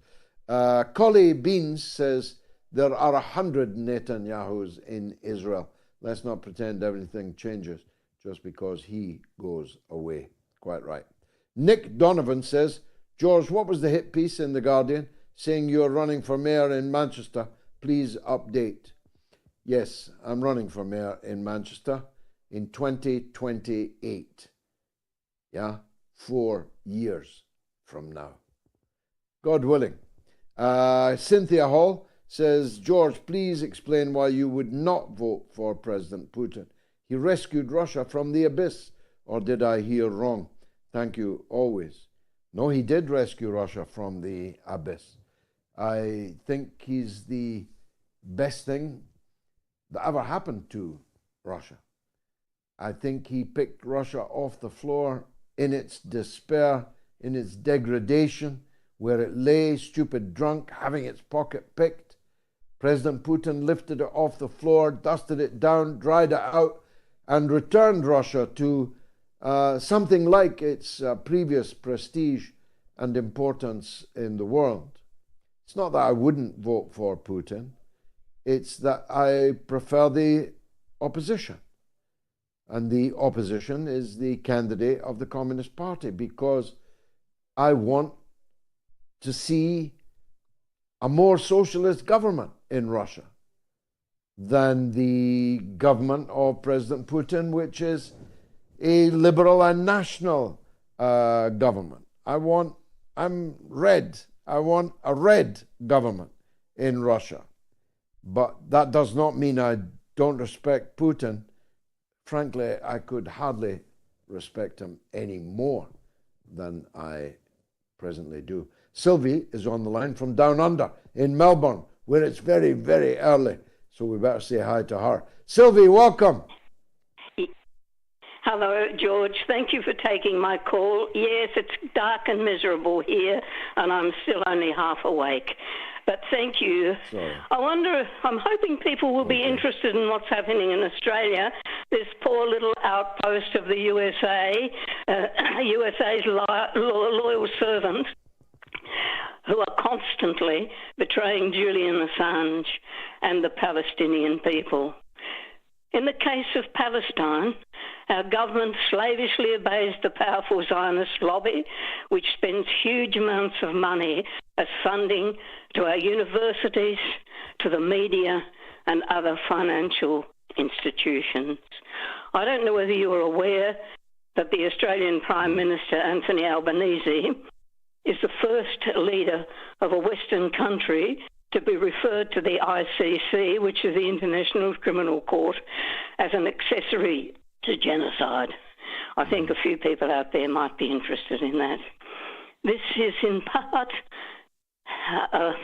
Collie Beans says, there are 100 Netanyahus in Israel. Let's not pretend everything changes just because he goes away. Quite right. Nick Donovan says, George, what was the hit piece in The Guardian saying you're running for mayor in Manchester? Please update. Yes, I'm running for mayor in Manchester in 2028. Yeah, 4 years from now. God willing. Cynthia Hall says, George, please explain why you would not vote for President Putin. He rescued Russia from the abyss. Or did I hear wrong? Thank you always. No, he did rescue Russia from the abyss. I think he's the best thing that ever happened to Russia. I think he picked Russia off the floor in its despair, in its degradation, where it lay, stupid drunk, having its pocket picked. President Putin lifted it off the floor, dusted it down, dried it out, and returned Russia to something like its previous prestige and importance in the world. It's not that I wouldn't vote for Putin. It's that I prefer the opposition. And the opposition is the candidate of the Communist Party, because I want to see a more socialist government in Russia than the government of President Putin, which is a liberal and national government. I'm red. I want a red government in Russia. But that does not mean I don't respect Putin. Frankly, I could hardly respect him any more than I presently do. Sylvie is on the line from down under in Melbourne, where it's very, very early. So we better say hi to her. Sylvie, welcome. Hello, George. Thank you for taking my call. Yes, it's dark and miserable here, and I'm still only half awake. But thank you. Sorry. I'm hoping people will be interested in what's happening in Australia. This poor little outpost of the USA, USA's loyal servants, who are constantly betraying Julian Assange and the Palestinian people. In the case of Palestine, our government slavishly obeys the powerful Zionist lobby, which spends huge amounts of money as funding to our universities, to the media, and other financial institutions. I don't know whether you are aware that the Australian Prime Minister, Anthony Albanese, is the first leader of a Western country to be referred to the ICC, which is the International Criminal Court, as an accessory to genocide. I think a few people out there might be interested in that. This is in part...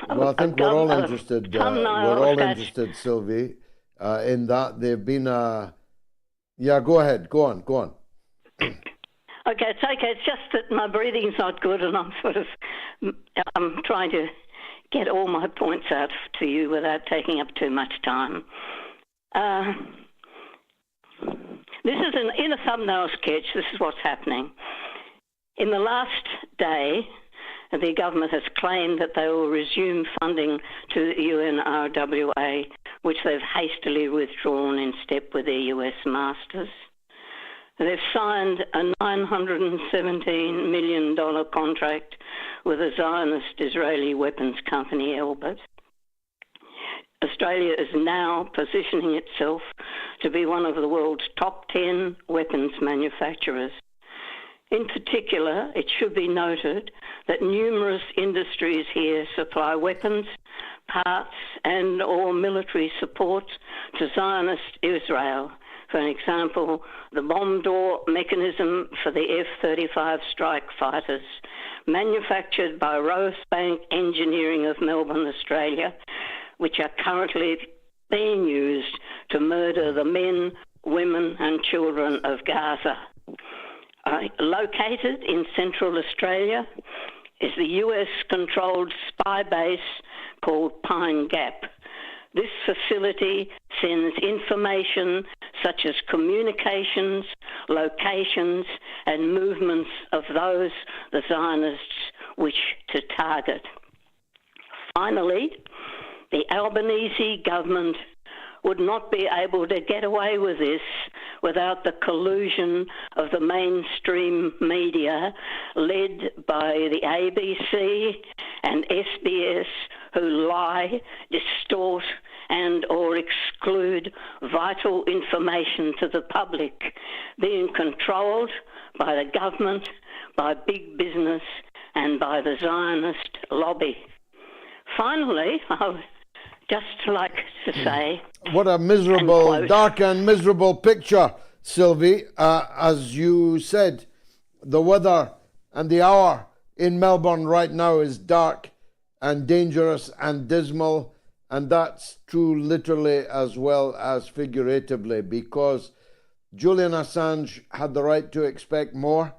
well, I think we're all interested. We're all interested, Sylvie, in that they've been... Yeah, go ahead. Go on. Okay, it's okay. It's just that my breathing's not good, and I'm trying to get all my points out to you without taking up too much time. This is in a thumbnail sketch. This is what's happening. In the last day, the government has claimed that they will resume funding to the UNRWA, which they've hastily withdrawn in step with their US masters. They've signed a $917 million contract with a Zionist Israeli weapons company, Elbit. Australia is now positioning itself to be one of the world's top 10 weapons manufacturers. In particular, it should be noted that numerous industries here supply weapons, parts, and or military support to Zionist Israel. For an example, the bomb door mechanism for the F-35 strike fighters, manufactured by Rosebank Engineering of Melbourne, Australia, which are currently being used to murder the men, women and children of Gaza. Located in Central Australia is the US-controlled spy base called Pine Gap. This facility sends information such as communications, locations, and movements of those the Zionists wish to target. Finally, The Albanese government would not be able to get away with this without the collusion of the mainstream media led by the ABC and SBS, who lie, distort and or exclude vital information to the public, being controlled by the government, by big business and by the Zionist lobby. Finally, I would just like to say... What a miserable, dark and miserable picture, Sylvie. As you said, the weather and the hour in Melbourne right now is dark and dangerous and dismal, and that's true literally as well as figuratively, because Julian Assange had the right to expect more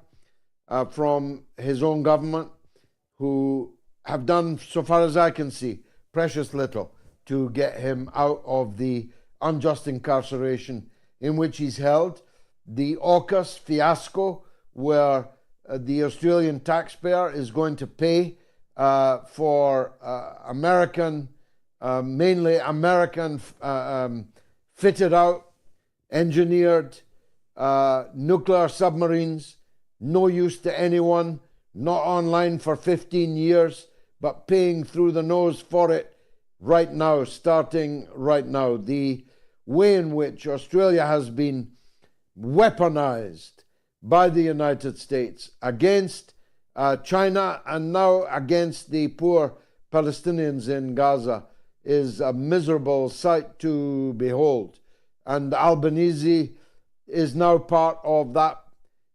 from his own government, who have done, so far as I can see, precious little to get him out of the unjust incarceration in which he's held. The AUKUS fiasco, where the Australian taxpayer is going to pay for American, mainly American fitted out, engineered nuclear submarines, no use to anyone, not online for 15 years, but paying through the nose for it right now, starting right now. The way in which Australia has been weaponized by the United States against China and now against the poor Palestinians in Gaza is a miserable sight to behold. And Albanese is now part of that,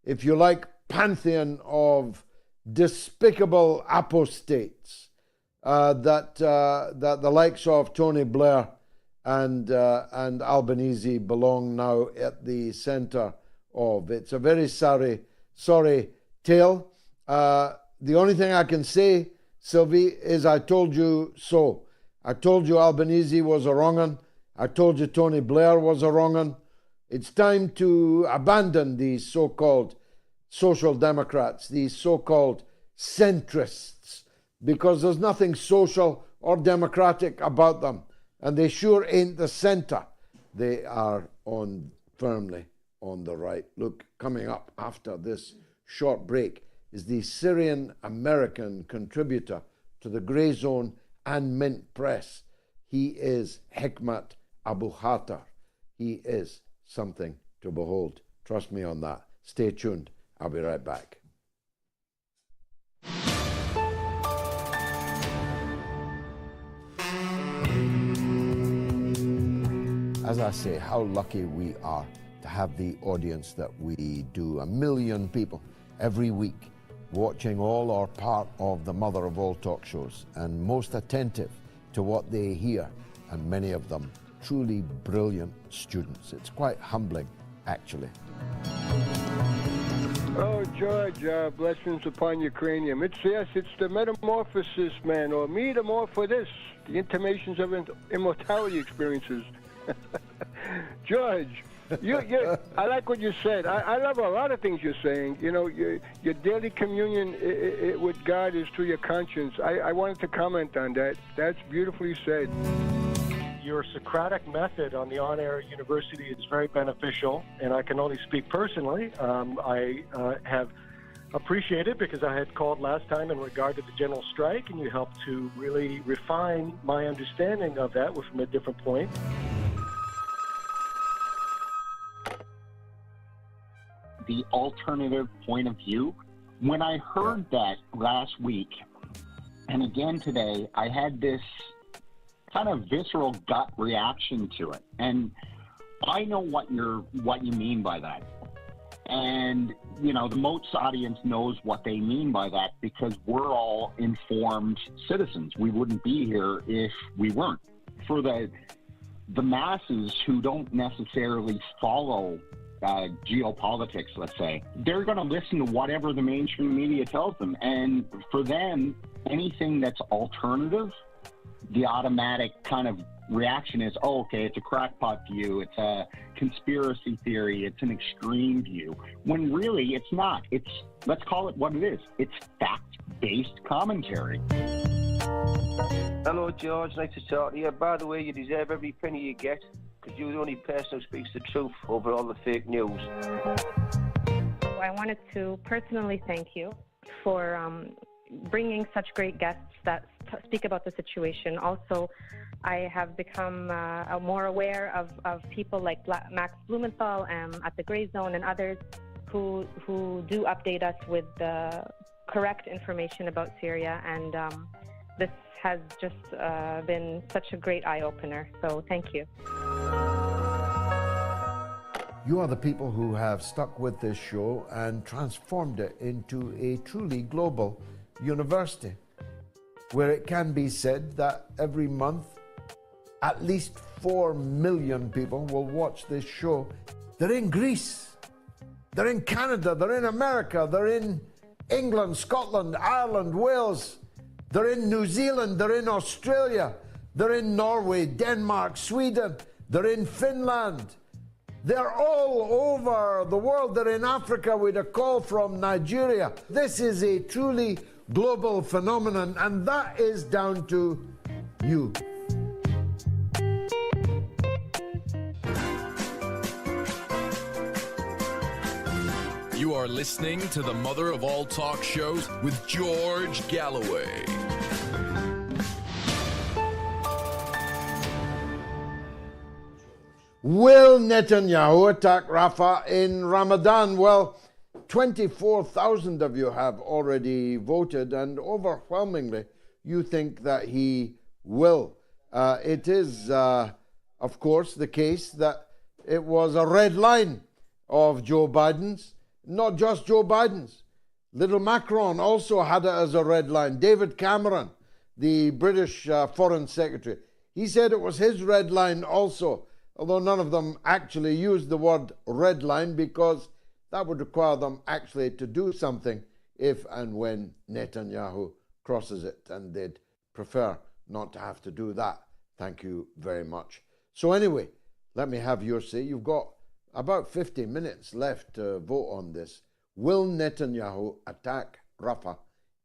if you like, pantheon of despicable apostates that the likes of Tony Blair and Albanese belong now at the centre of. It's a very sorry tale. The only thing I can say, Sylvie, is I told you so. I told you Albanese was a wrong-un. I told you Tony Blair was a wrong-un. It's time to abandon these so-called social democrats, these so-called centrists, because there's nothing social or democratic about them, and they sure ain't the centre. They are firmly on the right. Look, coming up after this short break is the Syrian-American contributor to the Grey Zone and Mint Press. He is Hekmat Aboukhater. He is something to behold. Trust me on that. Stay tuned. I'll be right back. As I say, how lucky we are to have the audience that we do. 1 million people every week watching all or part of the mother of all talk shows, and most attentive to what they hear, and many of them truly brilliant students. It's quite humbling, actually. Oh, George, blessings upon Ukrainian. It's the metamorphosis, man, or metamorphosis, the intimations of immortality experiences. George, I like what you said. I love a lot of things you're saying. You know, your daily communion with God is through your conscience. I wanted to comment on that. That's beautifully said. Your Socratic method on the on-air university is very beneficial, and I can only speak personally. I have appreciated, because I had called last time in regard to the general strike, and you helped to really refine my understanding of that from a different point. The alternative point of view. When I heard that last week, and again today, I had this kind of visceral gut reaction to it. And I know what you mean by that. And, you know, the MOATS audience knows what they mean by that, because we're all informed citizens. We wouldn't be here if we weren't. For the masses who don't necessarily follow geopolitics, let's say, they're going to listen to whatever the mainstream media tells them. And for them, anything that's alternative, the automatic kind of reaction is, oh, okay, it's a crackpot view, it's a conspiracy theory, it's an extreme view, when really it's not. Let's call it what it is. It's fact-based commentary. Hello, George. Nice to talk to you. By the way, you deserve every penny you get, because you're the only person who speaks the truth over all the fake news. I wanted to personally thank you for bringing such great guests that speak about the situation. Also, I have become more aware of people like Max Blumenthal at the Grey Zone and others who do update us with the correct information about Syria, and this has just been such a great eye-opener. So thank you. You are the people who have stuck with this show and transformed it into a truly global university, where it can be said that every month at least 4 million people will watch this show. They're in Greece, they're in Canada, they're in America, they're in England, Scotland, Ireland, Wales, they're in New Zealand, they're in Australia, they're in Norway, Denmark, Sweden, they're in Finland. They're all over the world. They're in Africa with a call from Nigeria. This is a truly global phenomenon, and that is down to you. You are listening to the mother of all talk shows with George Galloway. Will Netanyahu attack Rafah in Ramadan? Well, 24,000 of you have already voted, and overwhelmingly you think that he will. It is, of course, the case that it was a red line of Joe Biden's, not just Joe Biden's. Little Macron also had it as a red line. David Cameron, the British Foreign Secretary, he said it was his red line also, although none of them actually used the word red line, because that would require them actually to do something if and when Netanyahu crosses it, and they'd prefer not to have to do that. Thank you very much. So anyway, let me have your say. You've got about 50 minutes left to vote on this. Will Netanyahu attack Rafah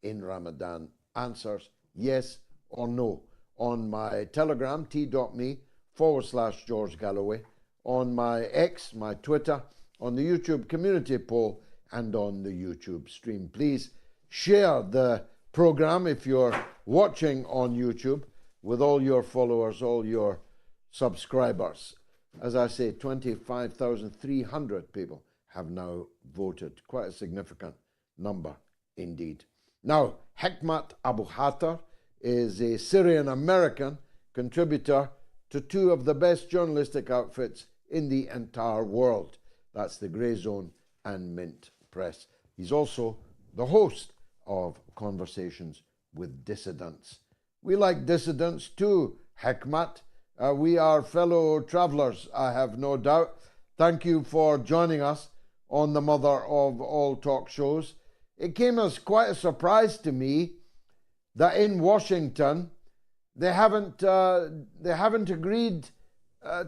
in Ramadan? Answers yes or no on my Telegram, t.me/George Galloway, on my X, my Twitter, on the YouTube community poll, and on the YouTube stream. Please share the program if you're watching on YouTube with all your followers, all your subscribers. As I say, 25,300 people have now voted. Quite a significant number indeed. Now, Hekmat Aboukhater is a Syrian-American contributor to two of the best journalistic outfits in the entire world. That's the Grey Zone and Mint Press. He's also the host of Conversations with Dissidents. We like dissidents too, Hekmat. We are fellow travellers, I have no doubt. Thank you for joining us on the mother of all talk shows. It came as quite a surprise to me that in Washington they haven't agreed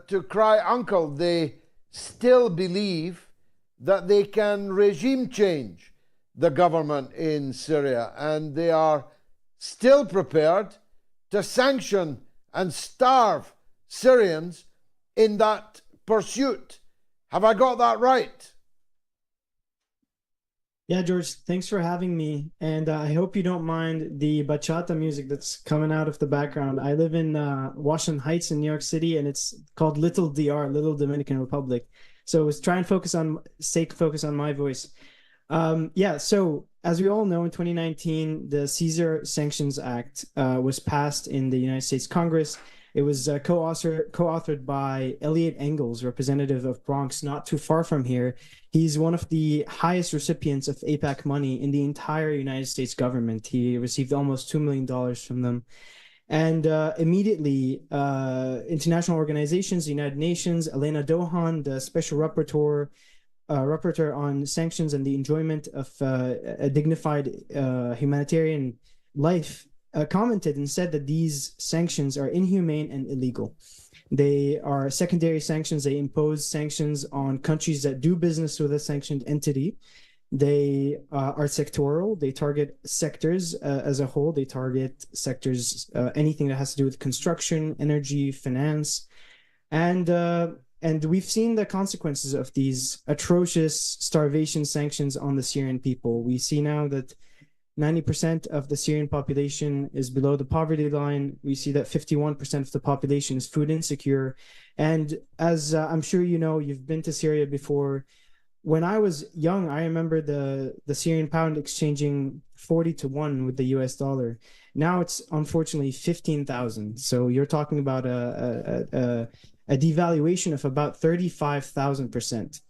to cry uncle. They still believe that they can regime change the government in Syria, and they are still prepared to sanction and starve Syrians in that pursuit. Have I got that right? Yeah, George, thanks for having me. And I hope you don't mind the bachata music that's coming out of the background. I live in Washington Heights in New York City, and it's called Little DR, Little Dominican Republic. So let's try and focus on my voice. So as we all know, in 2019, the Caesar Sanctions Act was passed in the United States Congress. It was co-authored by Elliot Engels, representative of Bronx, not too far from here. He's one of the highest recipients of AIPAC money in the entire United States government. He received almost $2 million from them. And immediately, international organizations, the United Nations, Elena Dohan, the special rapporteur on sanctions and the enjoyment of a dignified humanitarian life, commented and said that these sanctions are inhumane and illegal. They are secondary sanctions. They impose sanctions on countries that do business with a sanctioned entity. They are sectoral. They target sectors as a whole. They target sectors, anything that has to do with construction, energy, finance, and we've seen the consequences of these atrocious starvation sanctions on the Syrian people. We see now that 90% of the Syrian population is below the poverty line. We see that 51% of the population is food insecure. And as I'm sure you know, you've been to Syria before. When I was young, I remember the Syrian pound exchanging 40 to 1 with the US dollar. Now it's unfortunately 15,000. So you're talking about a devaluation of about 35,000%.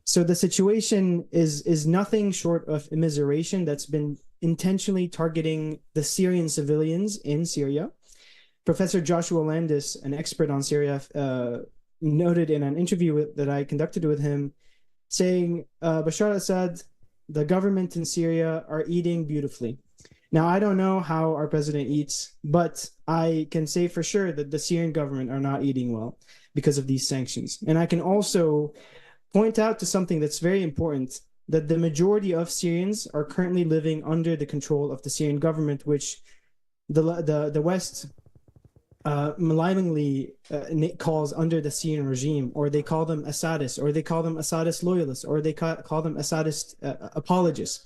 So the situation is nothing short of immiseration that's been intentionally targeting the Syrian civilians in Syria. Professor Joshua Landis, an expert on Syria, noted in an interview that I conducted with him, saying Bashar al-Assad, the government in Syria, are eating beautifully. Now, I don't know how our president eats, but I can say for sure that the Syrian government are not eating well because of these sanctions. And I can also point out to something that's very important, that the majority of Syrians are currently living under the control of the Syrian government, which the West malignly calls under the Syrian regime, or they call them Assadists, or they call them Assadist loyalists, or they call them Assadist apologists.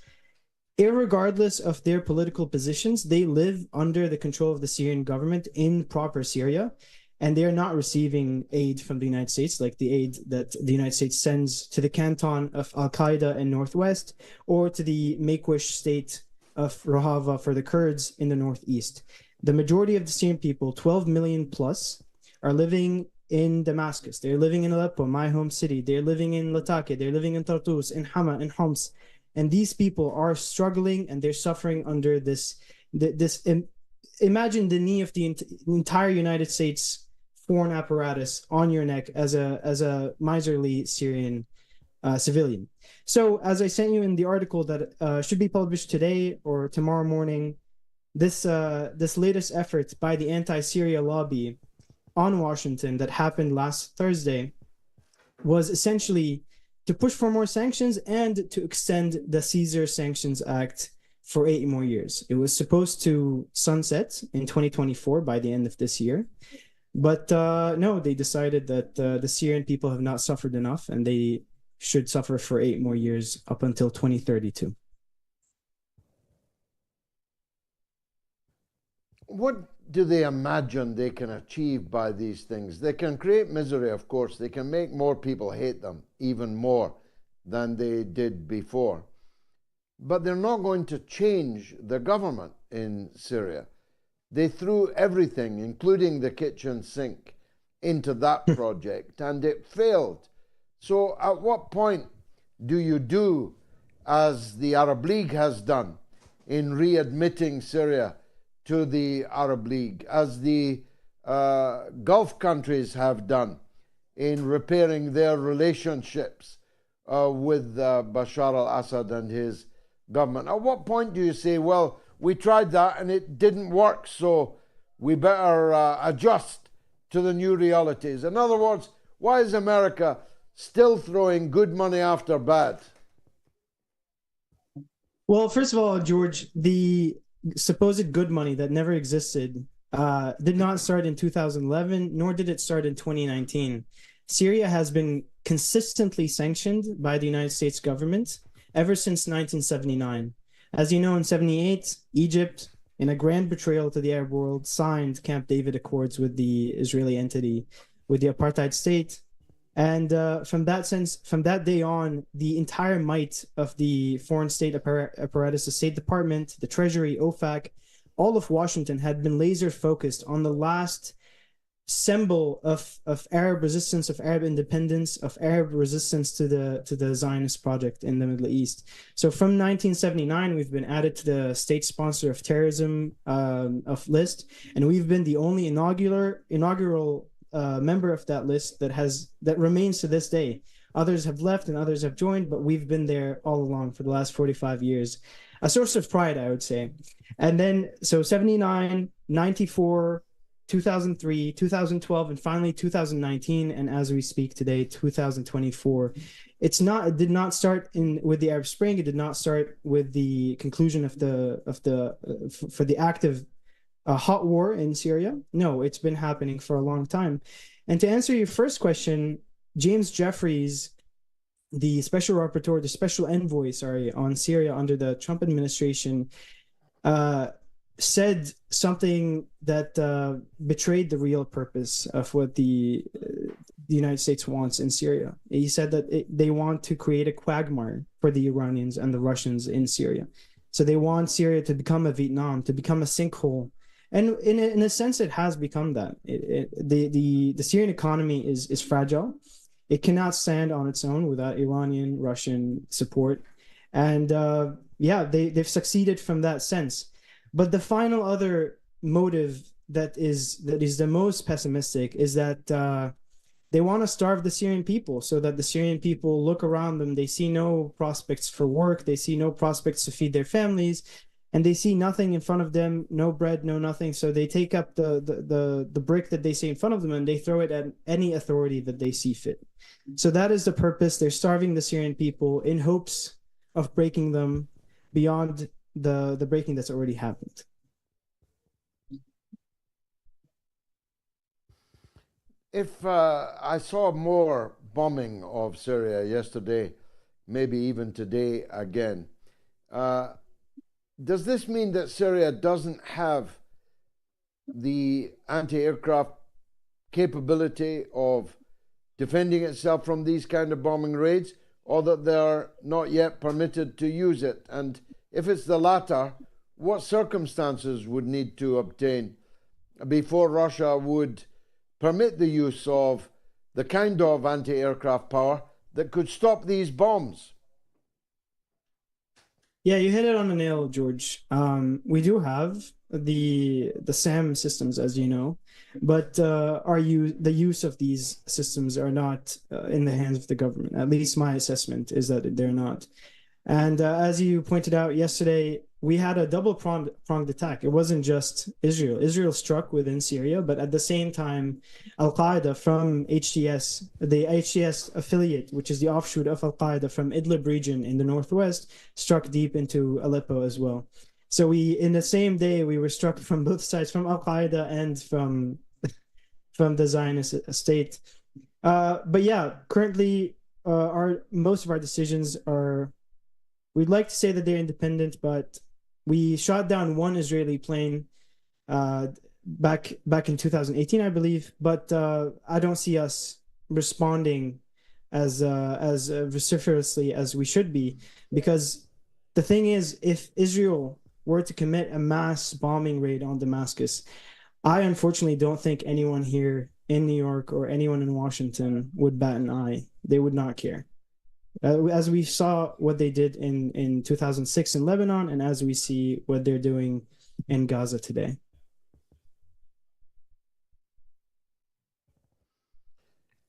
Irregardless of their political positions, they live under the control of the Syrian government in proper Syria, and they are not receiving aid from the United States, like the aid that the United States sends to the canton of Al-Qaeda in Northwest, or to the Make-Wish state of Rojava for the Kurds in the Northeast. The majority of the Syrian people, 12 million plus, are living in Damascus. They're living in Aleppo, my home city. They're living in Latakia. They're living in Tartus, in Hama, in Homs. And these people are struggling and they're suffering under this. Imagine the knee of the entire United States foreign apparatus on your neck as a miserly Syrian civilian. So as I sent you in the article that should be published today or tomorrow morning, this latest effort by the anti-Syria lobby on Washington that happened last Thursday was essentially to push for more sanctions and to extend the Caesar Sanctions Act for 8 more years. It was supposed to sunset in 2024 by the end of this year. But no, they decided that the Syrian people have not suffered enough and they should suffer for 8 more years up until 2032. What do they imagine they can achieve by these things? They can create misery, of course. They can make more people hate them, even more than they did before. But they're not going to change the government in Syria. They threw everything, including the kitchen sink, into that project, and it failed. So at what point do you do as the Arab League has done in readmitting Syria to the Arab League, as the Gulf countries have done in repairing their relationships with Bashar al-Assad and his government? At what point do you say, well, we tried that and it didn't work, so we better adjust to the new realities? In other words, why is America still throwing good money after bad? Well, first of all, George, the supposed good money that never existed did not start in 2011, nor did it start in 2019. Syria has been consistently sanctioned by the United States government ever since 1979. As you know, in 78, Egypt, in a grand betrayal to the Arab world, signed Camp David Accords with the Israeli entity, with the apartheid state. And from that day on, the entire might of the foreign state apparatus, the State Department, the Treasury, OFAC, all of Washington had been laser focused on the last symbol of Arab resistance, of Arab independence, of Arab resistance to the Zionist project in the Middle East. So from 1979, we've been added to the state sponsor of terrorism of list, and we've been the only inaugural member of that list that remains to this day. Others have left and others have joined, but we've been there all along for the last 45 years. A source of pride, I would say. And then, so 79, 94, 2003, 2012, and finally 2019, and as we speak today, 2024. It did not start with the Arab Spring. It did not start with the conclusion for the active hot war in Syria. No, it's been happening for a long time. And to answer your first question, James Jeffries, the special rapporteur, the special envoy, on Syria under the Trump administration, said something that betrayed the real purpose of what the United States wants in Syria. He said that they want to create a quagmire for the Iranians and the Russians in Syria. So they want Syria to become a Vietnam, to become a sinkhole. And in a sense, it has become that. The Syrian economy is fragile. It cannot stand on its own without Iranian, Russian support. And they've succeeded from that sense. But the final other motive that is the most pessimistic is that they want to starve the Syrian people, so that the Syrian people look around them, they see no prospects for work, they see no prospects to feed their families, and they see nothing in front of them, no bread, no nothing. So they take up the brick that they see in front of them and they throw it at any authority that they see fit. So that is the purpose. They're starving the Syrian people in hopes of breaking them beyond the breaking that's already happened. If I saw more bombing of Syria yesterday, maybe even today again, does this mean that Syria doesn't have the anti-aircraft capability of defending itself from these kind of bombing raids, or that they're not yet permitted to use it? And if it's the latter, what circumstances would need to obtain before Russia would permit the use of the kind of anti-aircraft power that could stop these bombs? Yeah, you hit it on the nail, George. We do have the SAM systems, as you know, but the use of these systems are not in the hands of the government. At least my assessment is that they're not. And as you pointed out yesterday, we had a double-pronged attack. It wasn't just Israel. Israel struck within Syria, but at the same time, Al-Qaeda from HTS, the HTS affiliate, which is the offshoot of Al-Qaeda from Idlib region in the northwest, struck deep into Aleppo as well. So in the same day, we were struck from both sides, from Al-Qaeda and from the Zionist state. But yeah, currently, most of our decisions are, we'd like to say that they're independent, but we shot down one Israeli plane back in 2018, I believe. But I don't see us responding as vociferously as we should be, because the thing is, if Israel were to commit a mass bombing raid on Damascus, I unfortunately don't think anyone here in New York or anyone in Washington would bat an eye. They would not care. As we saw what they did in 2006 in Lebanon, and as we see what they're doing in Gaza today.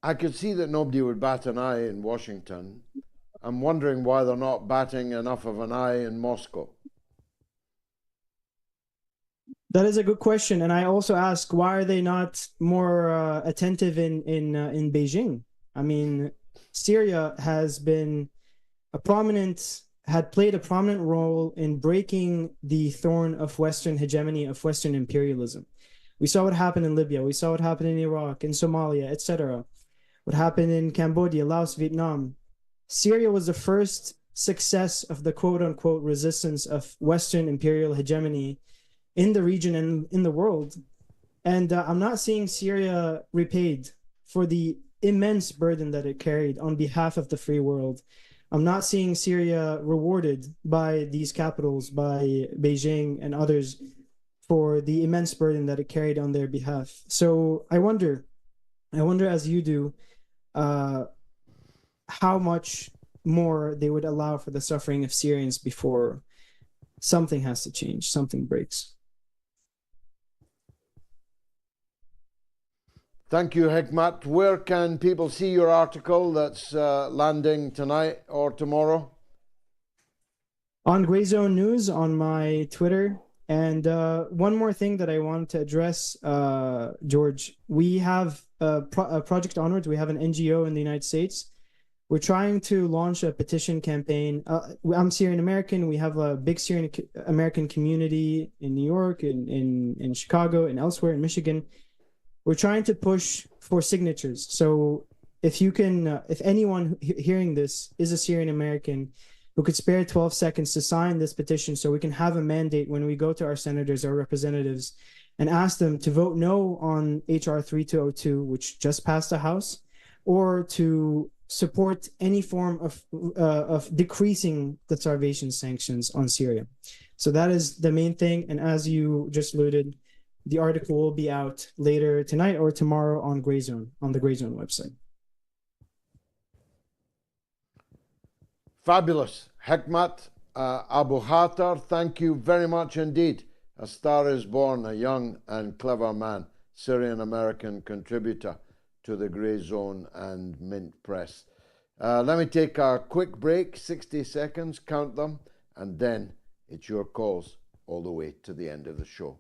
I could see that nobody would bat an eye in Washington. I'm wondering why they're not batting enough of an eye in Moscow. That is a good question, and I also ask, why are they not more attentive in Beijing? I mean, Syria had played a prominent role in breaking the thorn of Western hegemony, of Western imperialism. We saw what happened in Libya. We saw what happened in Iraq, in Somalia, etc. What happened in Cambodia, Laos, Vietnam. Syria was the first success of the quote-unquote resistance of Western imperial hegemony in the region and in the world. And I'm not seeing Syria repaid for the immense burden that it carried on behalf of the free world. I'm not seeing Syria rewarded by these capitals, by Beijing and others, for the immense burden that it carried on their behalf. So I wonder as you do, how much more they would allow for the suffering of Syrians before something has to change, something breaks. Thank you, Hekmat. Where can people see your article that's landing tonight or tomorrow? On Gray Zone News, on my Twitter, And one more thing that I want to address, George, we have Project Onwards. We have an NGO in the United States. We're trying to launch a petition campaign. I'm Syrian American. We have a big Syrian American community in New York, in Chicago, and elsewhere in Michigan. We're trying to push for signatures. So if you can, if anyone hearing this is a Syrian American who could spare 12 seconds to sign this petition so we can have a mandate when we go to our senators, our representatives, and ask them to vote no on HR 3202, which just passed the House, or to support any form of decreasing the starvation sanctions on Syria. So that is the main thing. And as you just alluded, the article will be out later tonight or tomorrow on Grey Zone, on the Grey Zone website. Fabulous. Hekmat Aboukhater, thank you very much indeed. A star is born, a young and clever man, Syrian-American contributor to the Grey Zone and Mint Press. Let me take a quick break, 60 seconds, count them, and then it's your calls all the way to the end of the show.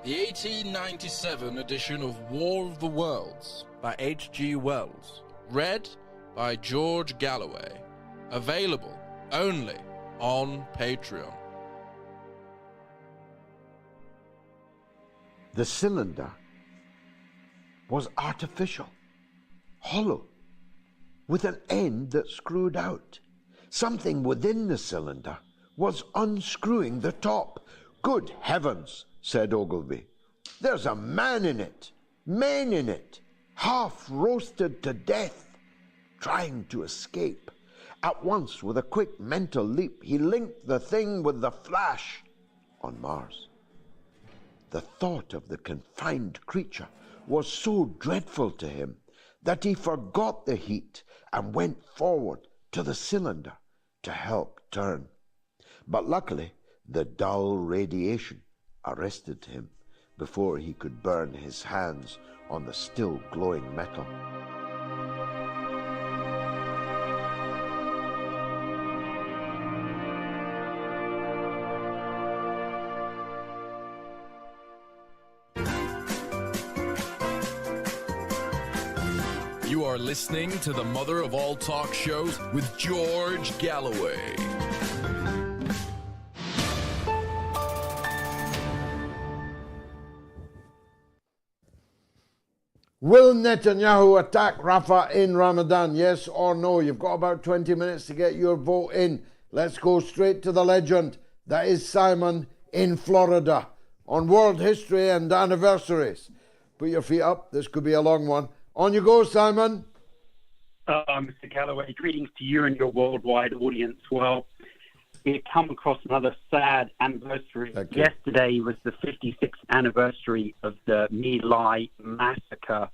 The 1897 edition of War of the Worlds by H.G. Wells, read by George Galloway, available only on Patreon. The cylinder was artificial, hollow, with an end that screwed out. Something within the cylinder was unscrewing the top. Good heavens, said Ogilvy. There's a man in it, men in it, half roasted to death, trying to escape. At once, with a quick mental leap, he linked the thing with the flash on Mars. The thought of the confined creature was so dreadful to him that he forgot the heat and went forward to the cylinder to help turn. But luckily, the dull radiation arrested him before he could burn his hands on the still glowing metal. You are listening to the mother of all talk shows with George Galloway. Will Netanyahu attack Rafah in Ramadan? Yes or no? You've got about 20 minutes to get your vote in. Let's go straight to the legend. That is Simon in Florida on world history and anniversaries. Put your feet up. This could be a long one. On you go, Simon. Mr. Galloway, greetings to you and your worldwide audience. Well, we come across another sad anniversary. Yesterday was the 56th anniversary of the My Lai massacre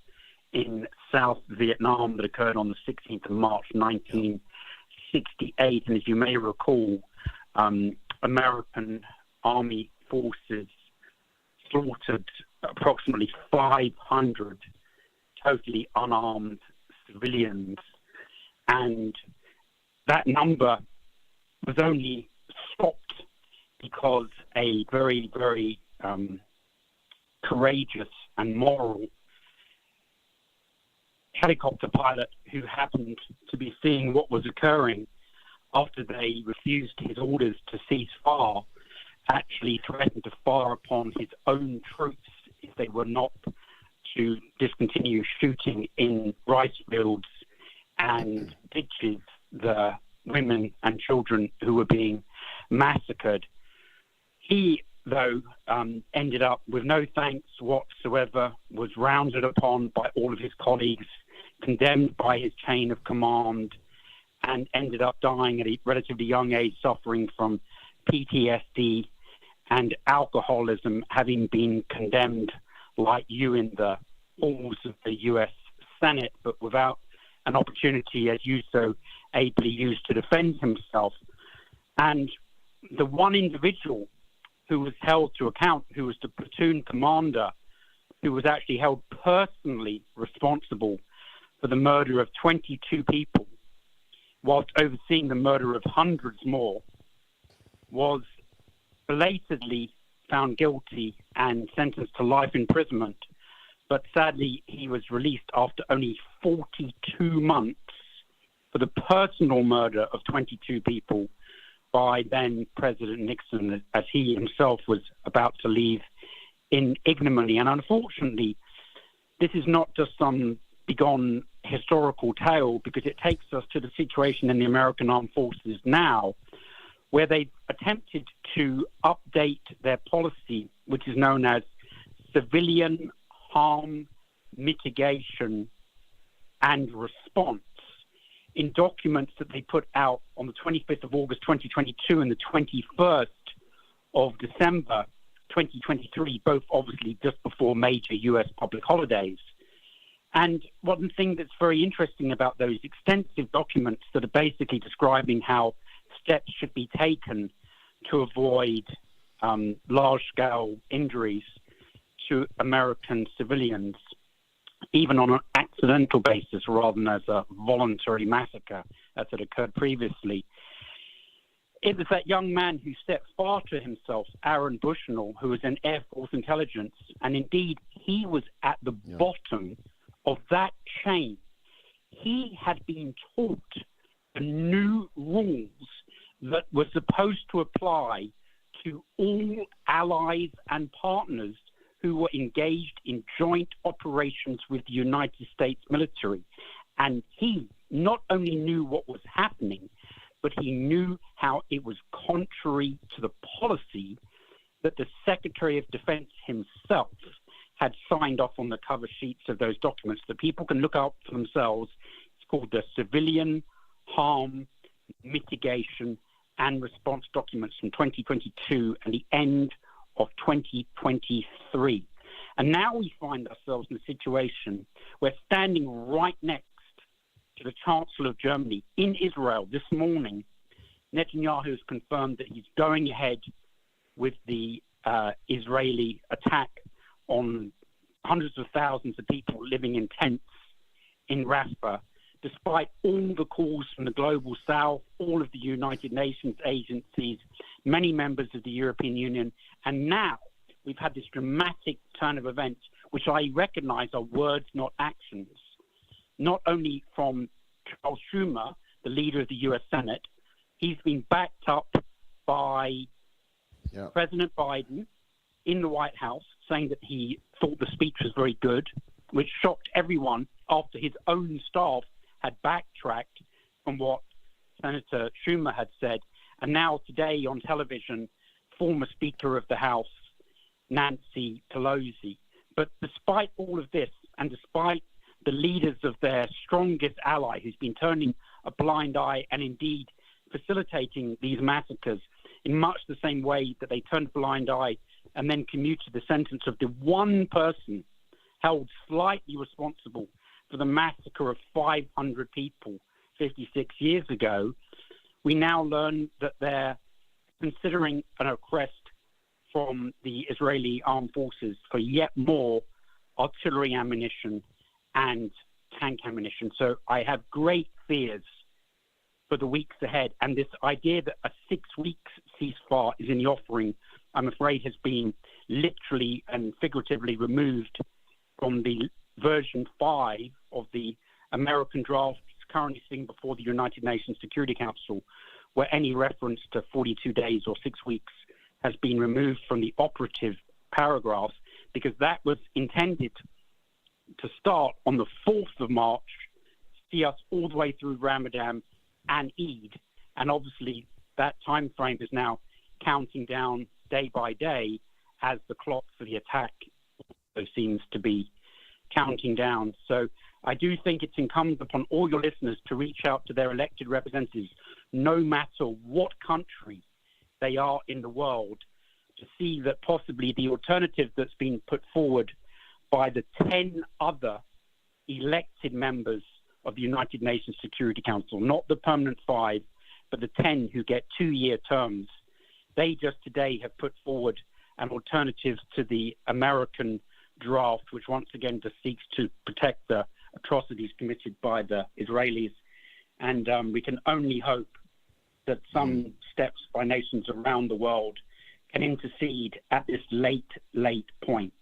in South Vietnam that occurred on the 16th of March, 1968. And as you may recall, American Army forces slaughtered approximately 500 totally unarmed civilians. And that number was only stopped because a very, very courageous and moral helicopter pilot who happened to be seeing what was occurring after they refused his orders to cease fire actually threatened to fire upon his own troops if they were not to discontinue shooting in rice fields and ditches the women and children who were being massacred. He, though, ended up with no thanks whatsoever, was rounded upon by all of his colleagues, condemned by his chain of command, and ended up dying at a relatively young age, suffering from PTSD and alcoholism, having been condemned like you in the halls of the US Senate, but without an opportunity, as you so ably used, to defend himself. And the one individual who was held to account, who was the platoon commander, who was actually held personally responsible for the murder of 22 people whilst overseeing the murder of hundreds more, was belatedly found guilty and sentenced to life imprisonment. But sadly, he was released after only 42 months for the personal murder of 22 people by then President Nixon, as he himself was about to leave in ignominy. And unfortunately, this is not just some begone historical tale, because it takes us to the situation in the American Armed Forces now, where they've attempted to update their policy, which is known as civilian harm mitigation and response, in documents that they put out on the 25th of August 2022 and the 21st of December 2023, both obviously just before major US public holidays. And one thing that's very interesting about those extensive documents that are basically describing how steps should be taken to avoid large-scale injuries to American civilians, even on an accidental basis rather than as a voluntary massacre as had occurred previously. It was that young man who set fire to himself, Aaron Bushnell, who was in Air Force intelligence, and indeed he was at the bottom of that chain. He had been taught the new rules that were supposed to apply to all allies and partners who were engaged in joint operations with the United States military. And he not only knew what was happening, but he knew how it was contrary to the policy that the Secretary of Defense himself had signed off on the cover sheets of those documents that people can look up for themselves. It's called the Civilian Harm Mitigation and Response Documents from 2022 and the end of 2023. And now we find ourselves in a situation where, standing right next to the Chancellor of Germany in Israel this morning, Netanyahu has confirmed that he's going ahead with the Israeli attack on hundreds of thousands of people living in tents in Rafah, despite all the calls from the Global South, all of the United Nations agencies, many members of the European Union. And now we've had this dramatic turn of events, which I recognize are words, not actions, not only from Charles Schumer, the leader of the US Senate. He's been backed up by President Biden in the White House, saying that he thought the speech was very good, which shocked everyone after his own staff had backtracked from what Senator Schumer had said. And now today on television, former Speaker of the House, Nancy Pelosi. But despite all of this, and despite the leaders of their strongest ally, who's been turning a blind eye and indeed facilitating these massacres in much the same way that they turned a blind eye and then commuted the sentence of the one person held slightly responsible for the massacre of 500 people 56 years ago, we now learn that they're considering an request from the Israeli armed forces for yet more artillery ammunition and tank ammunition. So I have great fears for the weeks ahead. And this idea that a 6 weeks ceasefire is in the offering, I'm afraid, has been literally and figuratively removed from the version 5 of the American draft currently sitting before the United Nations Security Council, where any reference to 42 days or 6 weeks has been removed from the operative paragraphs, because that was intended to start on the 4th of March, see us all the way through Ramadan and Eid. And obviously that time frame is now counting down day by day as the clock for the attack also seems to be counting down. So I do think it's incumbent upon all your listeners to reach out to their elected representatives, no matter what country they are in the world, to see that possibly the alternative that's been put forward by the 10 other elected members of the United Nations Security Council, not the permanent 5, but the 10 who get 2-year terms, they just today have put forward an alternative to the American draft, which once again just seeks to protect the atrocities committed by the Israelis And we can only hope that some steps by nations around the world can intercede at this late point.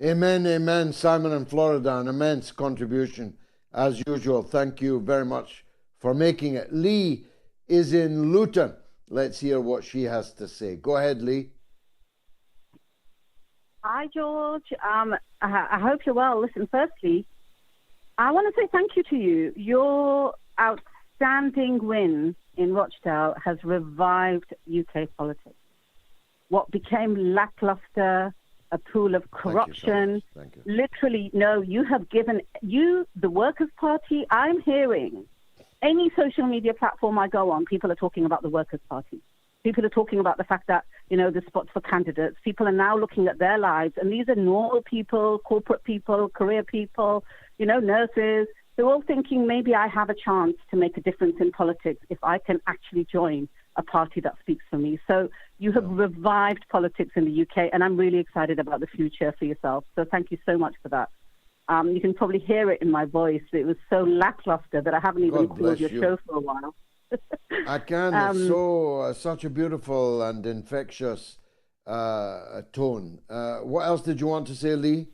Amen, amen. Simon in Florida, an immense contribution as usual. Thank you very much for making it. Lee is in Luton. Let's hear what she has to say. Go ahead, Lee. Hi, George. I hope you're well. Listen, firstly, I want to say thank you to you. Your outstanding win in Rochdale has revived UK politics. What became lackluster, a pool of corruption. Thank you. Literally, no, you have given the Workers' Party. I'm hearing any social media platform I go on, people are talking about the Workers' Party. People are talking about the fact that, the spots for candidates. People are now looking at their lives, and these are normal people, corporate people, career people, nurses. They're all thinking maybe I have a chance to make a difference in politics if I can actually join a party that speaks for me. So you have revived politics in the UK, and I'm really excited about the future for yourself. So thank you so much for that. You can probably hear it in my voice. It was so lackluster that I haven't even called your show for a while. I can. It's so such a beautiful and infectious tone. What else did you want to say, Lee?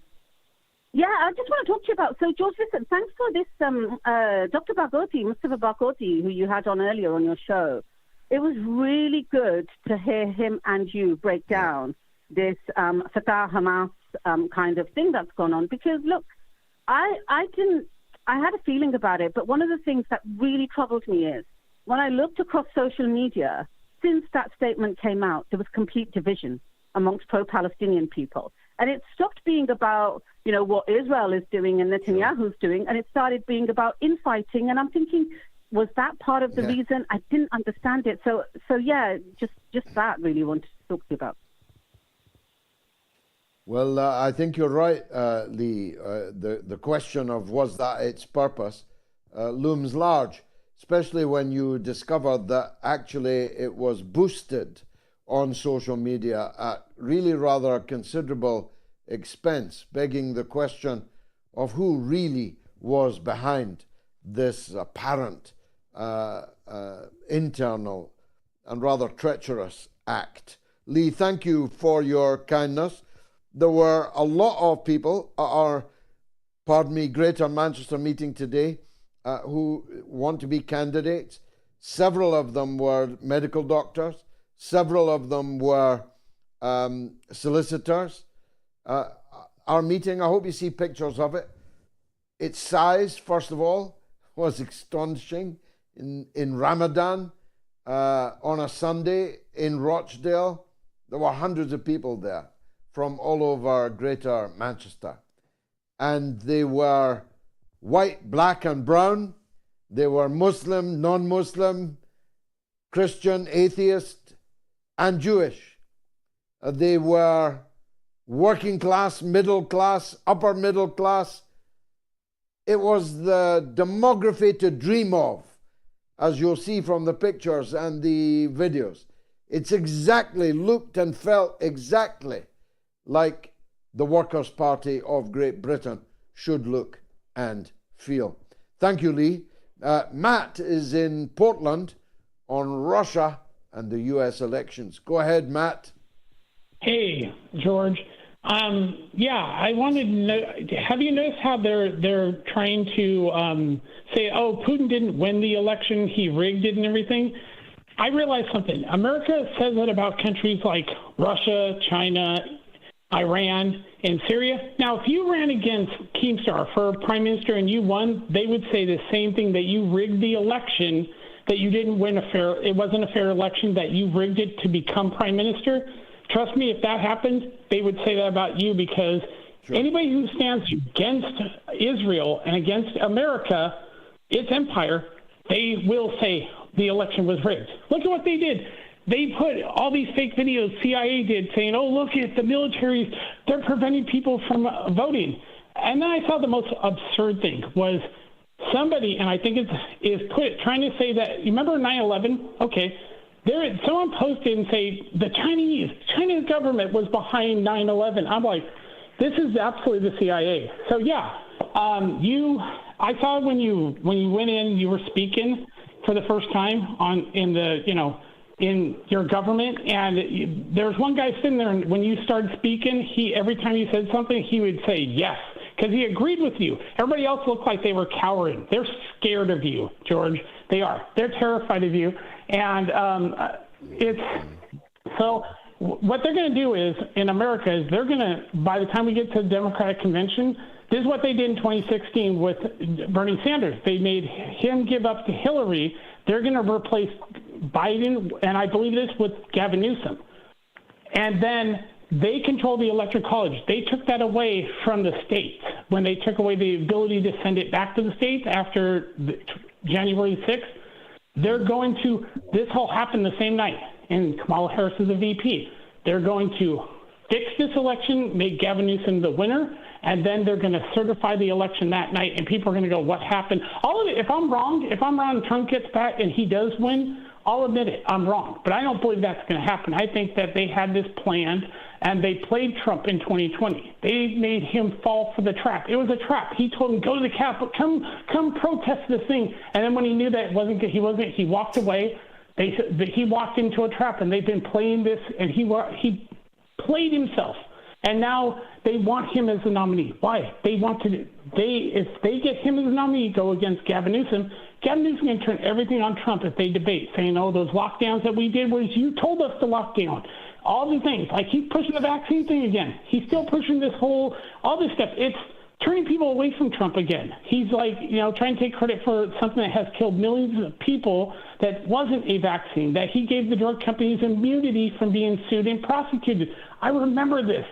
Yeah, I just want to talk to you about. So, George, listen, thanks for this, Dr. Barghouthi, Mustafa Barghouthi, who you had on earlier on your show. It was really good to hear him and you break down this Fatah Hamas kind of thing that's gone on. Because look, I had a feeling about it, but one of the things that really troubled me is when I looked across social media, since that statement came out, there was complete division amongst pro-Palestinian people. And it stopped being about, what Israel is doing and Netanyahu's doing, and it started being about infighting. And I'm thinking, was that part of the reason? I didn't understand it. So yeah, just that really wanted to talk to you about. Well, I think you're right, Lee. The question of was that its purpose looms large, especially when you discover that actually it was boosted on social media at really rather considerable expense, begging the question of who really was behind this apparent internal and rather treacherous act. Lee, thank you for your kindness. There were a lot of people at our, Greater Manchester meeting today who want to be candidates. Several of them were medical doctors. Several of them were solicitors. Our meeting, I hope you see pictures of it. Its size, first of all, was astonishing. In Ramadan, on a Sunday in Rochdale, there were hundreds of people there from all over Greater Manchester. And they were white, black and brown. They were Muslim, non-Muslim, Christian, atheist, and Jewish. They were working class, middle class, upper middle class. It was the demography to dream of, as you'll see from the pictures and the videos. It's exactly looked and felt exactly like the Workers' Party of Great Britain should look and feel. Thank you, Lee. Matt is in Portland on Russia and the US elections. Go ahead, Matt. Hey, George. I wanted to know, have you noticed how they're trying to say, oh, Putin didn't win the election, he rigged it and everything? I realized something. America says that about countries like Russia, China, Iran, and Syria. Now, if you ran against Keemstar for prime minister and you won, they would say the same thing, that you rigged the election, that you didn't win it wasn't a fair election, that you rigged it to become prime minister. Trust me, if that happened, they would say that about you, because anybody who stands against Israel and against America, its empire, they will say the election was rigged. Look at what they did. They put all these fake videos CIA did saying, oh, look at the military, they're preventing people from voting. And then I saw the most absurd thing was somebody, and I think trying to say that, you remember 9/11? Okay. Someone posted and say the Chinese government was behind 9/11. I'm like, this is absolutely the CIA. So yeah, I saw when you went in, you were speaking for the first time in your government, and there was one guy sitting there, and when you started speaking, every time you said something, he would say yes, because he agreed with you. Everybody else looked like they were cowering. They're scared of you, George. They are. They're terrified of you, and so what they're going to do is, in America, is they're going to, by the time we get to the Democratic Convention, this is what they did in 2016 with Bernie Sanders. They made him give up to Hillary. They're going to replace Biden, and I believe this, with Gavin Newsom. And then they control the Electoral College. They took that away from the states when they took away the ability to send it back to the states after January 6th. They're going to, this whole happened the same night, and Kamala Harris is a VP. They're going to fix this election, make Gavin Newsom the winner, and then they're going to certify the election that night, and people are going to go, what happened? All of it, if I'm wrong and Trump gets back and he does win, I'll admit it, I'm wrong. But I don't believe that's going to happen. I think that they had this planned, and they played Trump in 2020. They made him fall for the trap. It was a trap. He told him, go to the Capitol, come protest this thing. And then when he knew that he walked away. He walked into a trap, and they've been playing this, and he played himself. And now they want him as the nominee. Why? If they get him as the nominee, go against Gavin Newsom. Gavin Newsom going to turn everything on Trump if they debate, saying, oh, those lockdowns that we did was you told us to lock down. All the things, like he's pushing the vaccine thing again. He's still pushing all this stuff. It's turning people away from Trump again. He's trying to take credit for something that has killed millions of people that wasn't a vaccine, that he gave the drug companies immunity from being sued and prosecuted. I remember this.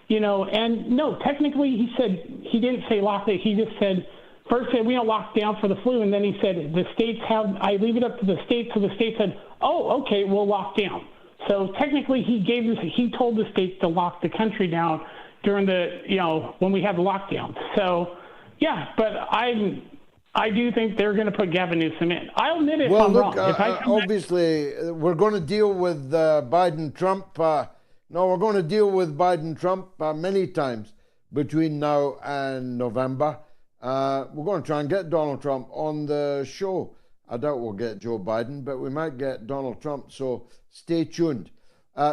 And no, technically he said, he didn't say lock it. He just said, first said we don't lock down for the flu. And then he said, the states I leave it up to the states. So the states said, oh, okay, we'll lock down. So technically he told the states to lock the country down during when we had the lockdown. So yeah, but I do think they're going to put Gavin Newsom in. I'll admit it if I'm wrong. Obviously, we're going to deal with Biden-Trump. We're going to deal with Biden-Trump many times between now and November. We're going to try and get Donald Trump on the show. I doubt we'll get Joe Biden, but we might get Donald Trump, so stay tuned.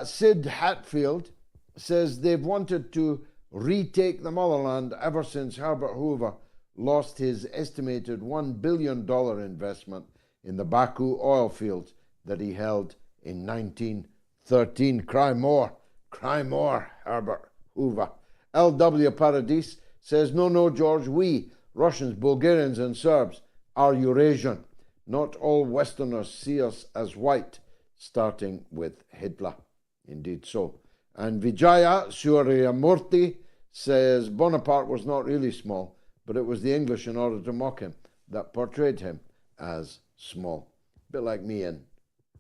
Sid Hatfield says they've wanted to retake the motherland ever since Herbert Hoover lost his estimated $1 billion investment in the Baku oil fields that he held in 1913. Cry more, Herbert Hoover. L.W. Paradis says, no, George, we, Russians, Bulgarians and Serbs, are Eurasian. Not all Westerners see us as white, starting with Hitler. Indeed so. And Vijaya Suryamurti says Bonaparte was not really small, but it was the English, in order to mock him, that portrayed him as small. A bit like me and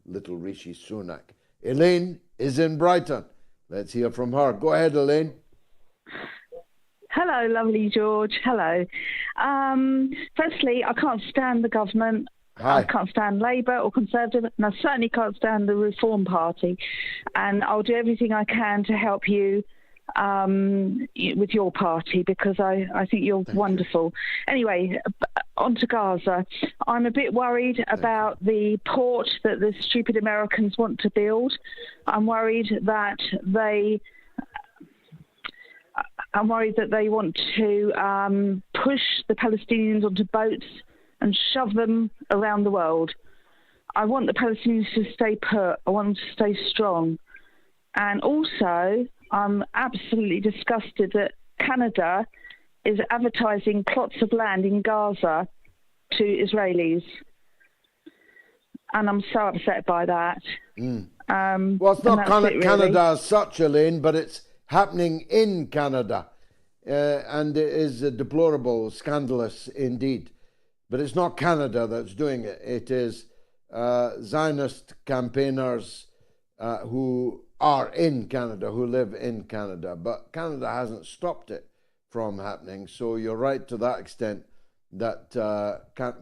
little Rishi Sunak. Elaine is in Brighton. Let's hear from her. Go ahead, Elaine. Hello, lovely George. Hello. Firstly, I can't stand the government. Hi. I can't stand Labour or Conservative, and I certainly can't stand the Reform Party. And I'll do everything I can to help you with your party, because I think you're wonderful. Anyway, on to Gaza. I'm a bit worried about the port that the stupid Americans want to build. I'm worried that they want to push the Palestinians onto boats and shove them around the world. I want the Palestinians to stay put. I want them to stay strong. And also, I'm absolutely disgusted that Canada is advertising plots of land in Gaza to Israelis. And I'm so upset by that. Well, it's not Canada as such, Elaine, but it's happening in Canada. And it is deplorable, scandalous indeed. But it's not Canada that's doing it. It is Zionist campaigners who are in Canada, who live in Canada. But Canada hasn't stopped it from happening. So you're right to that extent that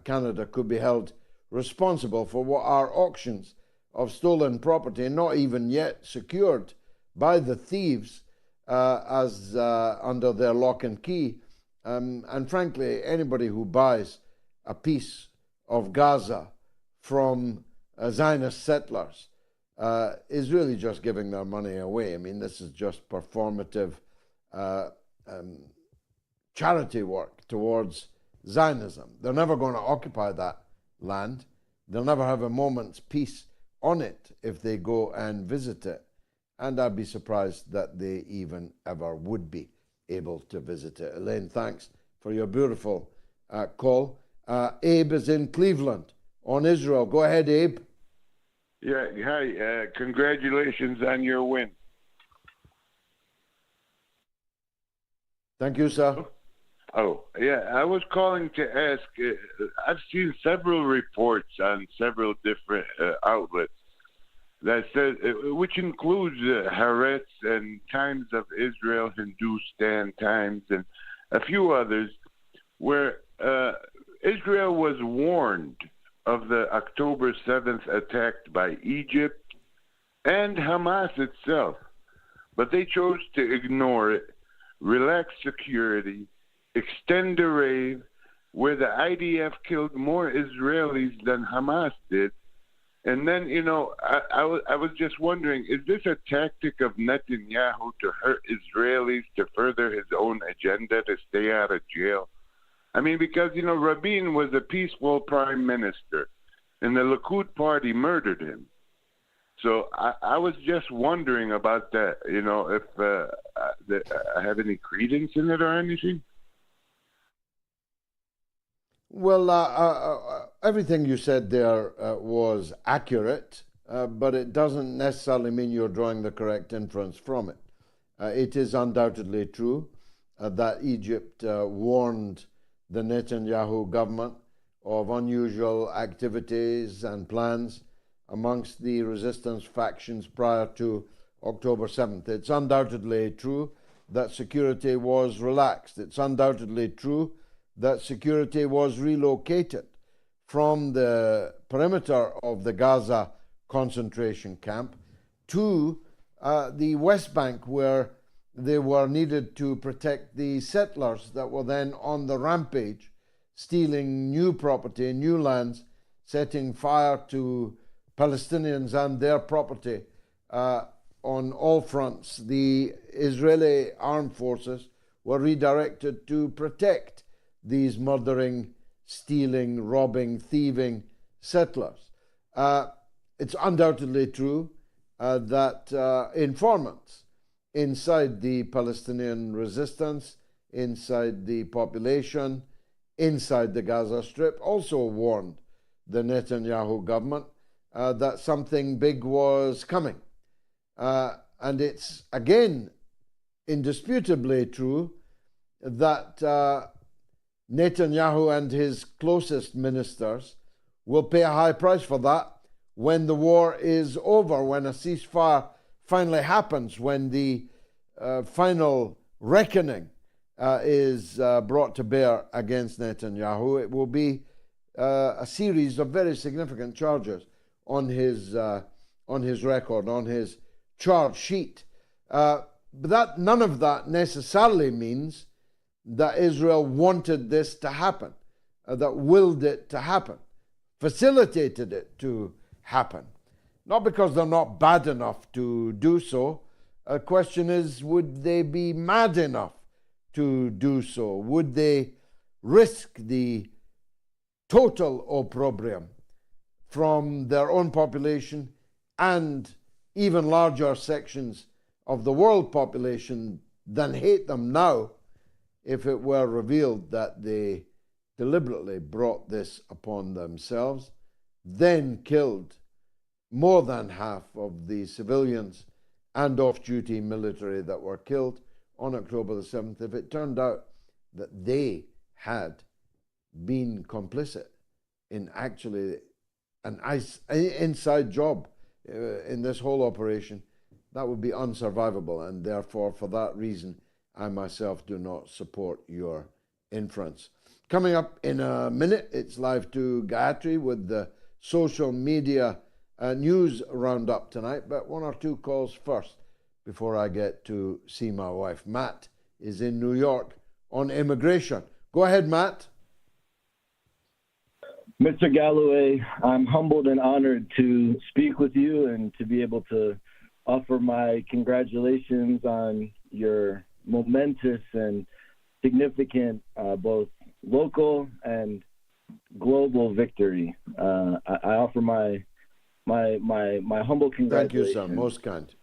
Canada could be held responsible for what are auctions of stolen property, not even yet secured by the thieves as under their lock and key, And frankly, anybody who buys a piece of Gaza from Zionist settlers is really just giving their money away. I mean, this is just performative charity work towards Zionism. They're never going to occupy that land. They'll never have a moment's peace on it if they go and visit it. And I'd be surprised that they even ever would be able to visit it. Elaine, thanks for your beautiful call. Abe is in Cleveland on Israel. Go ahead, Abe. Yeah, hi. Congratulations on your win. Thank you, sir. Oh, yeah. I was calling to ask. I've seen several reports on several different outlets that says, which includes Haaretz and Times of Israel, Hindustan Times, and a few others, where Israel was warned of the October 7th attack by Egypt and Hamas itself, but they chose to ignore it, relax security, extend the raid, where the IDF killed more Israelis than Hamas did. And then, you know, I was just wondering, is this a tactic of Netanyahu to hurt Israelis to further his own agenda to stay out of jail? I mean, because, you know, Rabin was a peaceful prime minister, and the Likud party murdered him. So I was just wondering about that, you know, if I have any credence in it or anything. Well, everything you said there was accurate, but it doesn't necessarily mean you're drawing the correct inference from it. It is undoubtedly true that Egypt warned the Netanyahu government of unusual activities and plans amongst the resistance factions prior to October 7th. It's undoubtedly true that security was relaxed. It's undoubtedly true that security was relocated from the perimeter of the Gaza concentration camp to the West Bank, where they were needed to protect the settlers that were then on the rampage, stealing new property, new lands, setting fire to Palestinians and their property on all fronts. The Israeli armed forces were redirected to protect these murdering, stealing, robbing, thieving settlers. It's undoubtedly true that informants inside the Palestinian resistance, inside the population, inside the Gaza Strip, also warned the Netanyahu government that something big was coming. And it's, again, indisputably true that Netanyahu and his closest ministers will pay a high price for that when the war is over, when a ceasefire finally happens, when the final reckoning is brought to bear against Netanyahu. It will be a series of very significant charges on his record, on his charge sheet. But none of that necessarily means that Israel wanted this to happen, that willed it to happen, facilitated it to happen. Not because they're not bad enough to do so. The question is, would they be mad enough to do so? Would they risk the total opprobrium from their own population and even larger sections of the world population than hate them now if it were revealed that they deliberately brought this upon themselves, then killed more than half of the civilians and off-duty military that were killed on October the 7th, if it turned out that they had been complicit in actually an inside job in this whole operation, that would be unsurvivable. And therefore, for that reason, I myself do not support your inference. Coming up in a minute, it's Live to Gayatri with the social media news roundup tonight, but one or two calls first before I get to see my wife. Matt is in New York on immigration. Go ahead, Matt. Mr. Galloway, I'm humbled and honored to speak with you and to be able to offer my congratulations on your momentous and significant both local and global victory. I offer my humble congratulations. Thank you, sir. Most kind.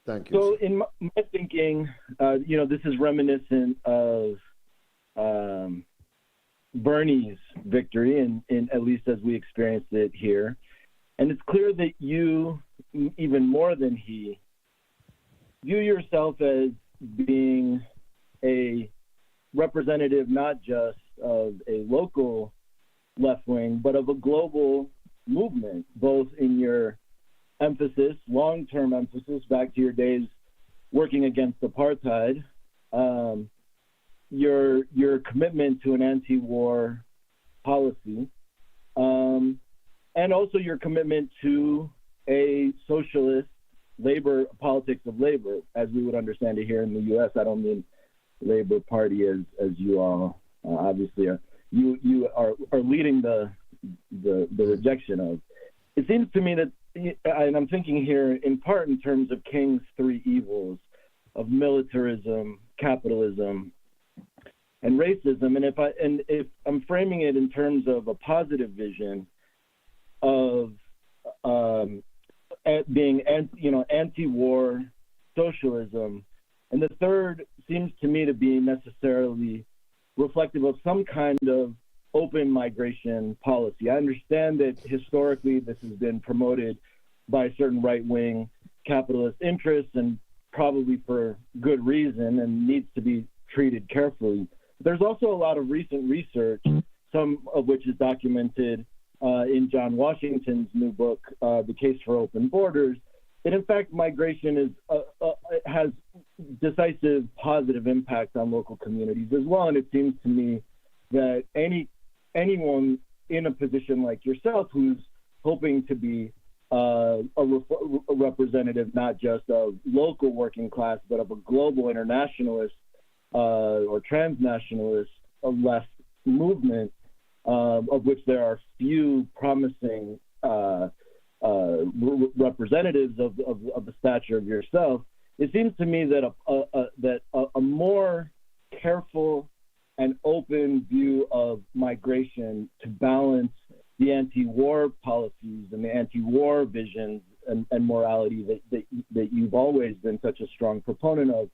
Thank you. So, in my thinking, this is reminiscent of Bernie's victory, in at least as we experienced it here. And it's clear that you, even more than he, view yourself as being a representative not just of a local left wing, but of a global movement, both in your emphasis, long-term emphasis, back to your days working against apartheid, your commitment to an anti-war policy, and also your commitment to a socialist politics of labor, as we would understand it here in the U.S. I don't mean Labor Party as you all obviously are. You are leading the rejection of. It seems to me that, and I'm thinking here in part in terms of King's three evils of militarism, capitalism, and racism. And if I'm framing it in terms of a positive vision of being anti-war socialism, and the third seems to me to be necessarily reflective of some kind of open migration policy. I understand that historically this has been promoted by certain right-wing capitalist interests, and probably for good reason, and needs to be treated carefully. There's also a lot of recent research, some of which is documented in John Washington's new book, The Case for Open Borders, that in fact migration has decisive positive impact on local communities as well. And it seems to me that anyone in a position like yourself who's hoping to be a representative not just of local working class, but of a global internationalist or transnationalist left movement, of which there are few promising representatives of the stature of yourself. It seems to me that a more careful and open view of migration to balance the anti-war policies and the anti-war visions and morality that you've always been such a strong proponent of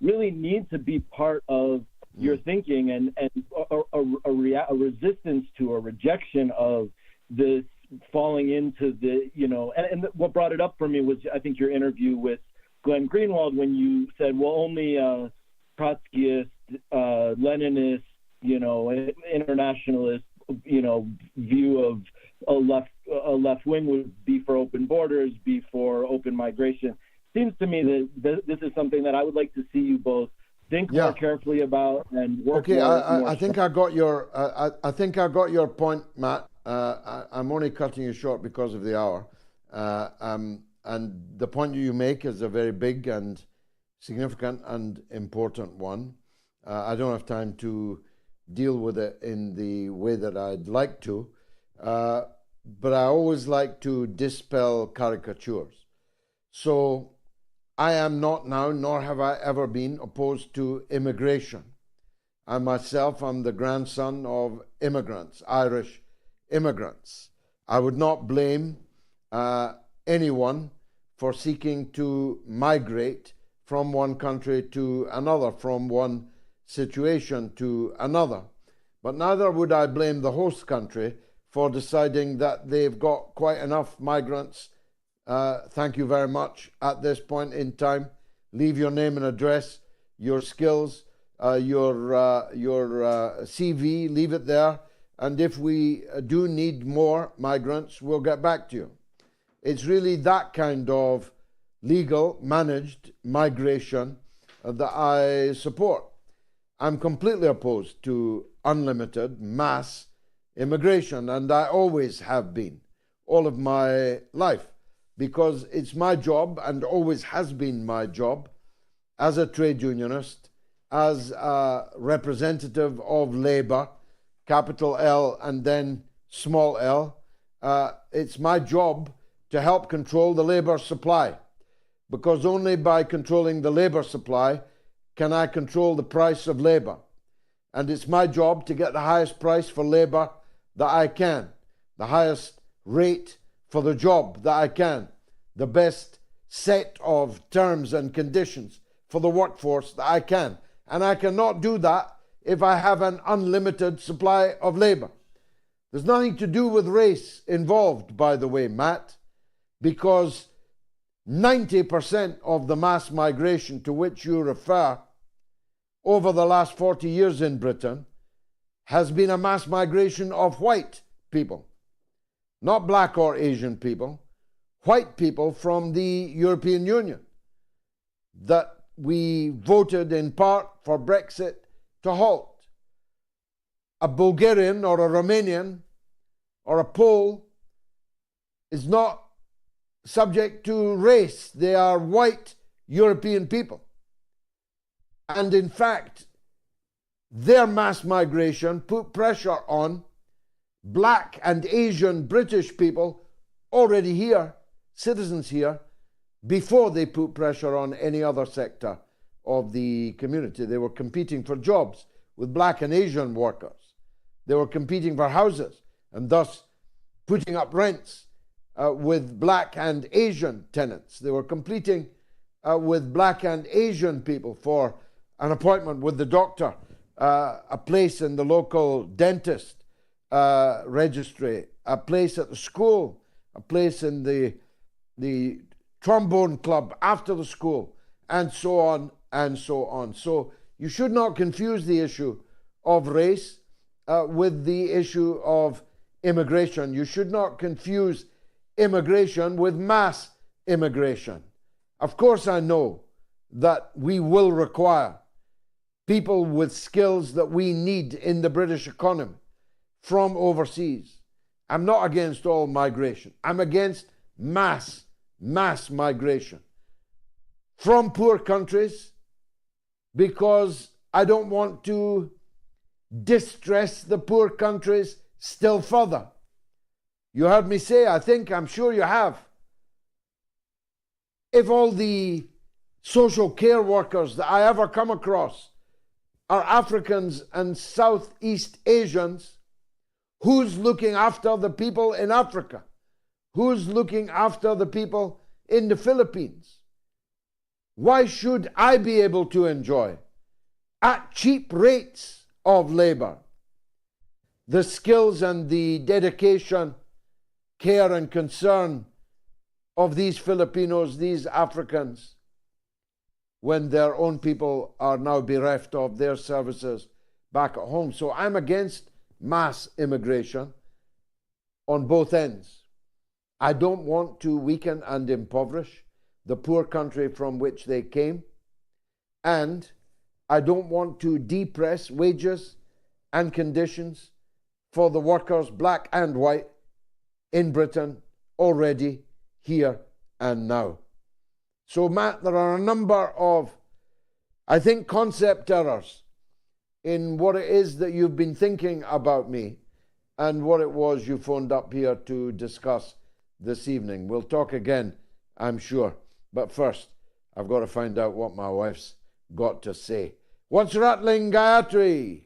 really need to be part of your thinking, and a resistance to a rejection of this falling into the, and what brought it up for me was, I think, your interview with Glenn Greenwald, when you said, well, only Trotskyist, Leninist, internationalist, view of a left wing would be for open borders, be for open migration. Seems to me that this is something that I would like to see you both think more carefully about and work. Okay, I think I got your I think I got your point, Matt. I'm only cutting you short because of the hour, and the point you make is a very big and significant and important one. I don't have time to deal with it in the way that I'd like to, but I always like to dispel caricatures. So I am not now, nor have I ever been, opposed to immigration. I myself am the grandson of immigrants, Irish immigrants. I would not blame anyone for seeking to migrate from one country to another, from one situation to another. But neither would I blame the host country for deciding that they've got quite enough migrants. Thank you very much at this point in time. Leave your name and address, your skills, your CV, leave it there. And if we do need more migrants, we'll get back to you. It's really that kind of legal, managed migration that I support. I'm completely opposed to unlimited mass immigration, and I always have been, all of my life, because it's my job and always has been my job as a trade unionist, as a representative of Labour, capital L and then small l, it's my job to help control the labour supply, because only by controlling the labour supply can I control the price of labour. And it's my job to get the highest price for labour that I can, the highest rate for the job that I can, the best set of terms and conditions for the workforce that I can. And I cannot do that if I have an unlimited supply of labour. There's nothing to do with race involved, by the way, Matt, because 90% of the mass migration to which you refer over the last 40 years in Britain has been a mass migration of white people, not black or Asian people, white people from the European Union that we voted in part for Brexit to halt. A Bulgarian or a Romanian or a Pole is not subject to race. They are white European people. And in fact, their mass migration put pressure on black and Asian British people already here, citizens here, before they put pressure on any other sector of the community. They were competing for jobs with black and Asian workers. They were competing for houses and thus putting up rents with black and Asian tenants. They were competing with black and Asian people for an appointment with the doctor, a place in the local dentist registry, a place at the school, a place in the trombone club after the school, and so on and so on. So you should not confuse the issue of race with the issue of immigration. You should not confuse immigration with mass immigration. Of course, I know that we will require people with skills that we need in the British economy from overseas. I'm not against all migration. I'm against mass migration from poor countries, because I don't want to distress the poor countries still further. You heard me say, I'm sure you have, if all the social care workers that I ever come across are Africans and Southeast Asians, who's looking after the people in Africa? Who's looking after the people in the Philippines? Why should I be able to enjoy, at cheap rates of labor, the skills and the dedication, care and concern of these Filipinos, these Africans, when their own people are now bereft of their services back at home? So I'm against mass immigration on both ends. I don't want to weaken and impoverish the poor country from which they came, and I don't want to depress wages and conditions for the workers, black and white, in Britain already, here and now. So, Matt, there are a number of, I think, concept errors in what it is that you've been thinking about me and what it was you phoned up here to discuss this evening. We'll talk again, I'm sure. But first, I've got to find out what my wife's got to say. What's rattling, Gayatri?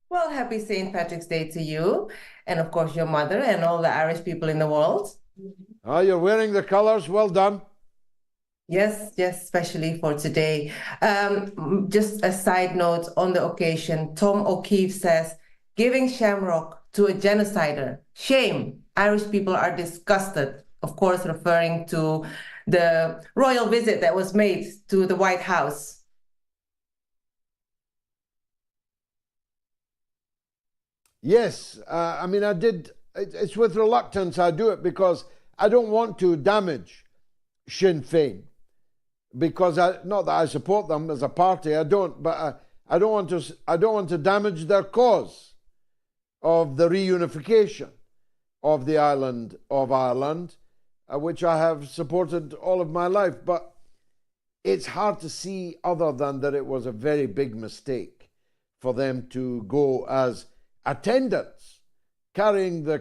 Well, happy St. Patrick's Day to you, and of course your mother and all the Irish people in the world. Oh, you're wearing the colours. Well done. Yes, especially for today. Just a side note on the occasion, Tom O'Keefe says, giving shamrock to a genocider. Shame. Irish people are disgusted. Of course, referring to the royal visit that was made to the White House. Yes, I mean, I did. It's with reluctance I do it, because I don't want to damage Sinn Féin, because not that I support them as a party, I don't, but I don't want to damage their cause of the reunification of the island of Ireland, which I have supported all of my life. But it's hard to see other than that it was a very big mistake for them to go as attendants, carrying the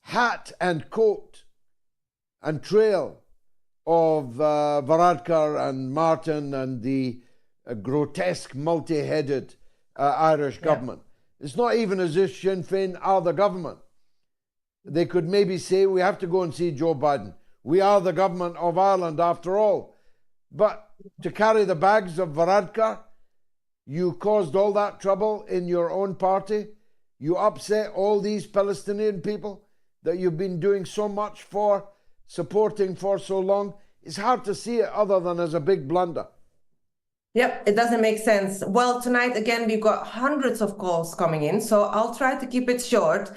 hat and coat and trail of Varadkar and Martin and the grotesque multi-headed Irish government. It's not even as if Sinn Féin are the government. They could maybe say, we have to go and see Joe Biden. We are the government of Ireland after all. But to carry the bags of Varadkar, you caused all that trouble in your own party. You upset all these Palestinian people that you've been doing so much for, supporting for so long. It's hard to see it other than as a big blunder. Yep, it doesn't make sense. Well, tonight, again, we've got hundreds of calls coming in, so I'll try to keep it short.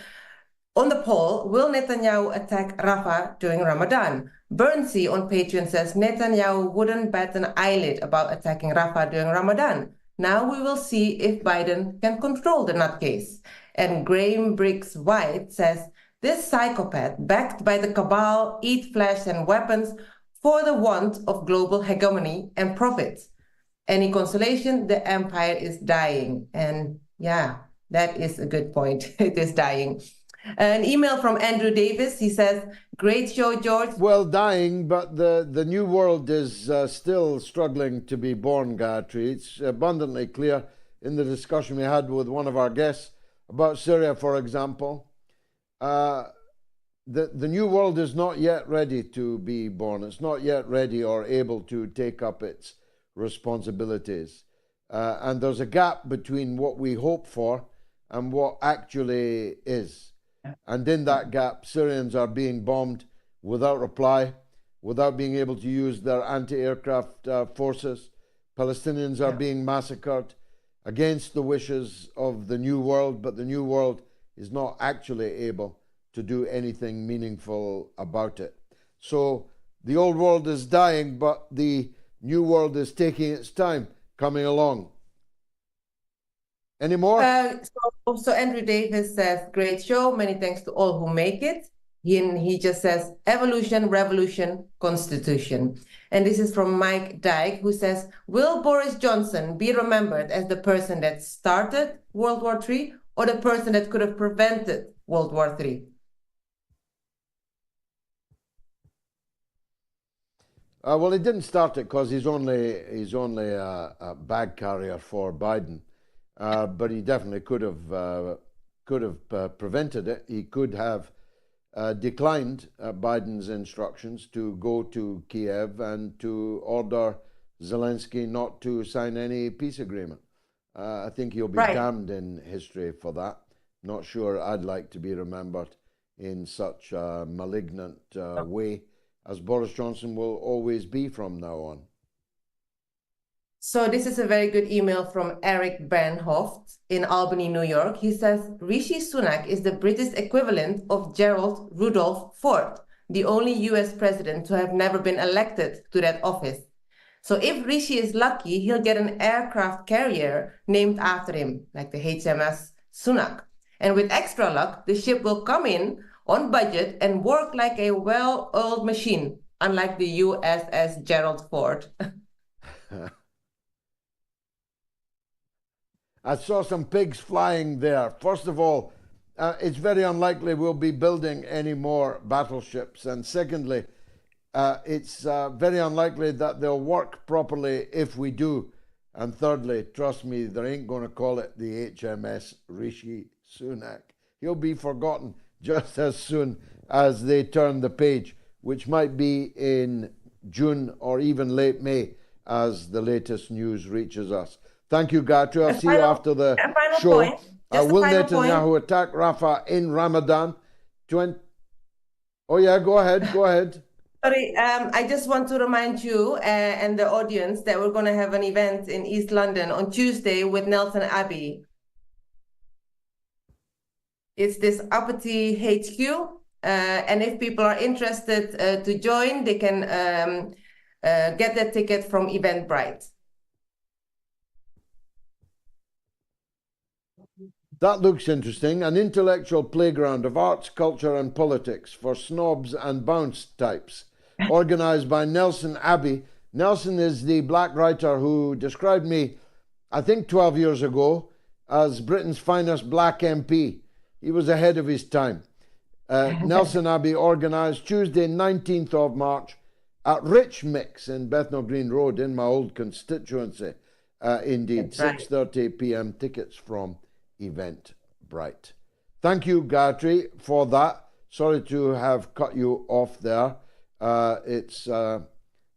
On the poll, will Netanyahu attack Rafah during Ramadan? Bernsey on Patreon says Netanyahu wouldn't bat an eyelid about attacking Rafah during Ramadan. Now we will see if Biden can control the nutcase. And Graham Briggs White says, this psychopath, backed by the cabal, eat flesh and weapons for the want of global hegemony and profits. Any consolation, the empire is dying. And yeah, that is a good point. It is dying. An email from Andrew Davis. He says, great show, George. Well, dying, but the new world is still struggling to be born, Gayatri. It's abundantly clear in the discussion we had with one of our guests about Syria, for example. The new world is not yet ready to be born. It's not yet ready or able to take up its responsibilities. And there's a gap between what we hope for and what actually is. And in that gap, Syrians are being bombed without reply, without being able to use their anti-aircraft forces. Palestinians are being massacred against the wishes of the new world, but the new world is not actually able to do anything meaningful about it. So the old world is dying, but the new world is taking its time coming along. Any more? So Andrew Davis says, great show. Many thanks to all who make it. He just says, evolution, revolution, constitution. And this is from Mike Dyke, who says, will Boris Johnson be remembered as the person that started World War III or the person that could have prevented World War III? Well, he didn't start it because he's only a bag carrier for Biden. But he definitely could have prevented it. He could have declined Biden's instructions to go to Kiev and to order Zelensky not to sign any peace agreement. I think he'll be damned in history for that. Not sure I'd like to be remembered in such a malignant way as Boris Johnson will always be from now on. So this is a very good email from Eric Bernhoft in Albany, New York. He says, Rishi Sunak is the British equivalent of Gerald Rudolph Ford, the only US president to have never been elected to that office. So if Rishi is lucky, he'll get an aircraft carrier named after him, like the HMS Sunak. And with extra luck, the ship will come in on budget and work like a well-oiled machine, unlike the USS Gerald Ford. I saw some pigs flying there. First of all, it's very unlikely we'll be building any more battleships. And secondly, it's very unlikely that they'll work properly if we do. And thirdly, trust me, they ain't going to call it the HMS Rishi Sunak. He'll be forgotten just as soon as they turn the page, which might be in June or even late May as the latest news reaches us. Thank you, Gayatri. I'll see you after the show. Will Netanyahu attack Rafah in Ramadan? Oh, yeah, go ahead. Go ahead. Sorry, I just want to remind you and the audience that we're going to have an event in East London on Tuesday with Nelson Abbey. It's this uppity HQ. And if people are interested to join, they can get their ticket from Eventbrite. That looks interesting. An intellectual playground of arts, culture, and politics for snobs and bounce types, organized by Nelson Abbey. Nelson is the black writer who described me, I think 12 years ago, as Britain's finest black MP. He was ahead of his time. Nelson Abbey organised Tuesday, 19th of March, at Rich Mix in Bethnal Green Road in my old constituency. Indeed, 6:30 p.m. Tickets from Eventbrite. Thank you, Gayatri, for that. Sorry to have cut you off there. It's a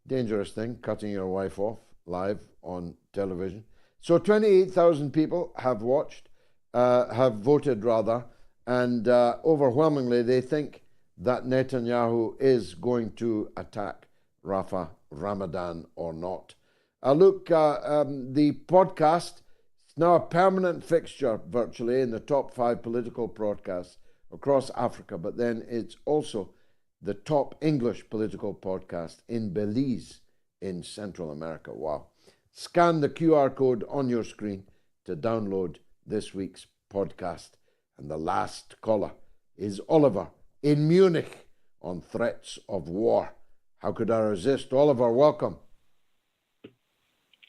dangerous thing, cutting your wife off live on television. So 28,000 people have watched, have voted rather, and overwhelmingly they think that Netanyahu is going to attack Rafah, Ramadan or not. Look, the podcast is now a permanent fixture virtually in the top 5 political podcasts across Africa, but then it's also the top English political podcast in Belize in Central America. Wow. Scan the QR code on your screen to download this week's podcast. And the last caller is Oliver in Munich on threats of war. How could I resist? Oliver, welcome.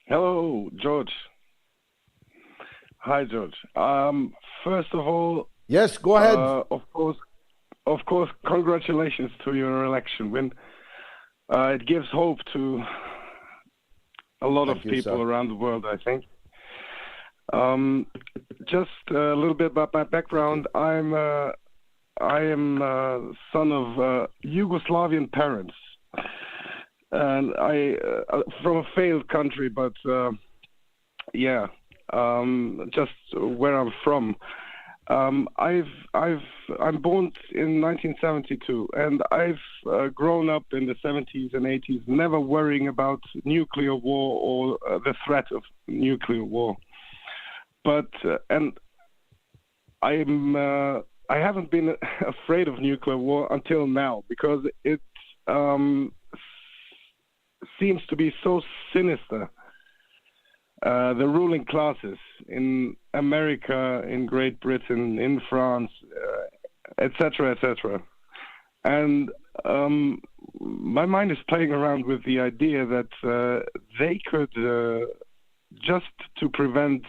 Hello, George. Hi, George. First of all, yes, go ahead. Of course, congratulations to your election win. It gives hope to a lot of people around the world, I think. Just a little bit about my background. I am son of Yugoslavian parents, and I from a failed country, but just where I'm from. I'm born in 1972, and I've grown up in the 70s and 80s, never worrying about nuclear war or the threat of nuclear war. But and I haven't been afraid of nuclear war until now, because it seems to be so sinister. The ruling classes in America, in Great Britain, in France, etc., etc. And my mind is playing around with the idea that they could, just to prevent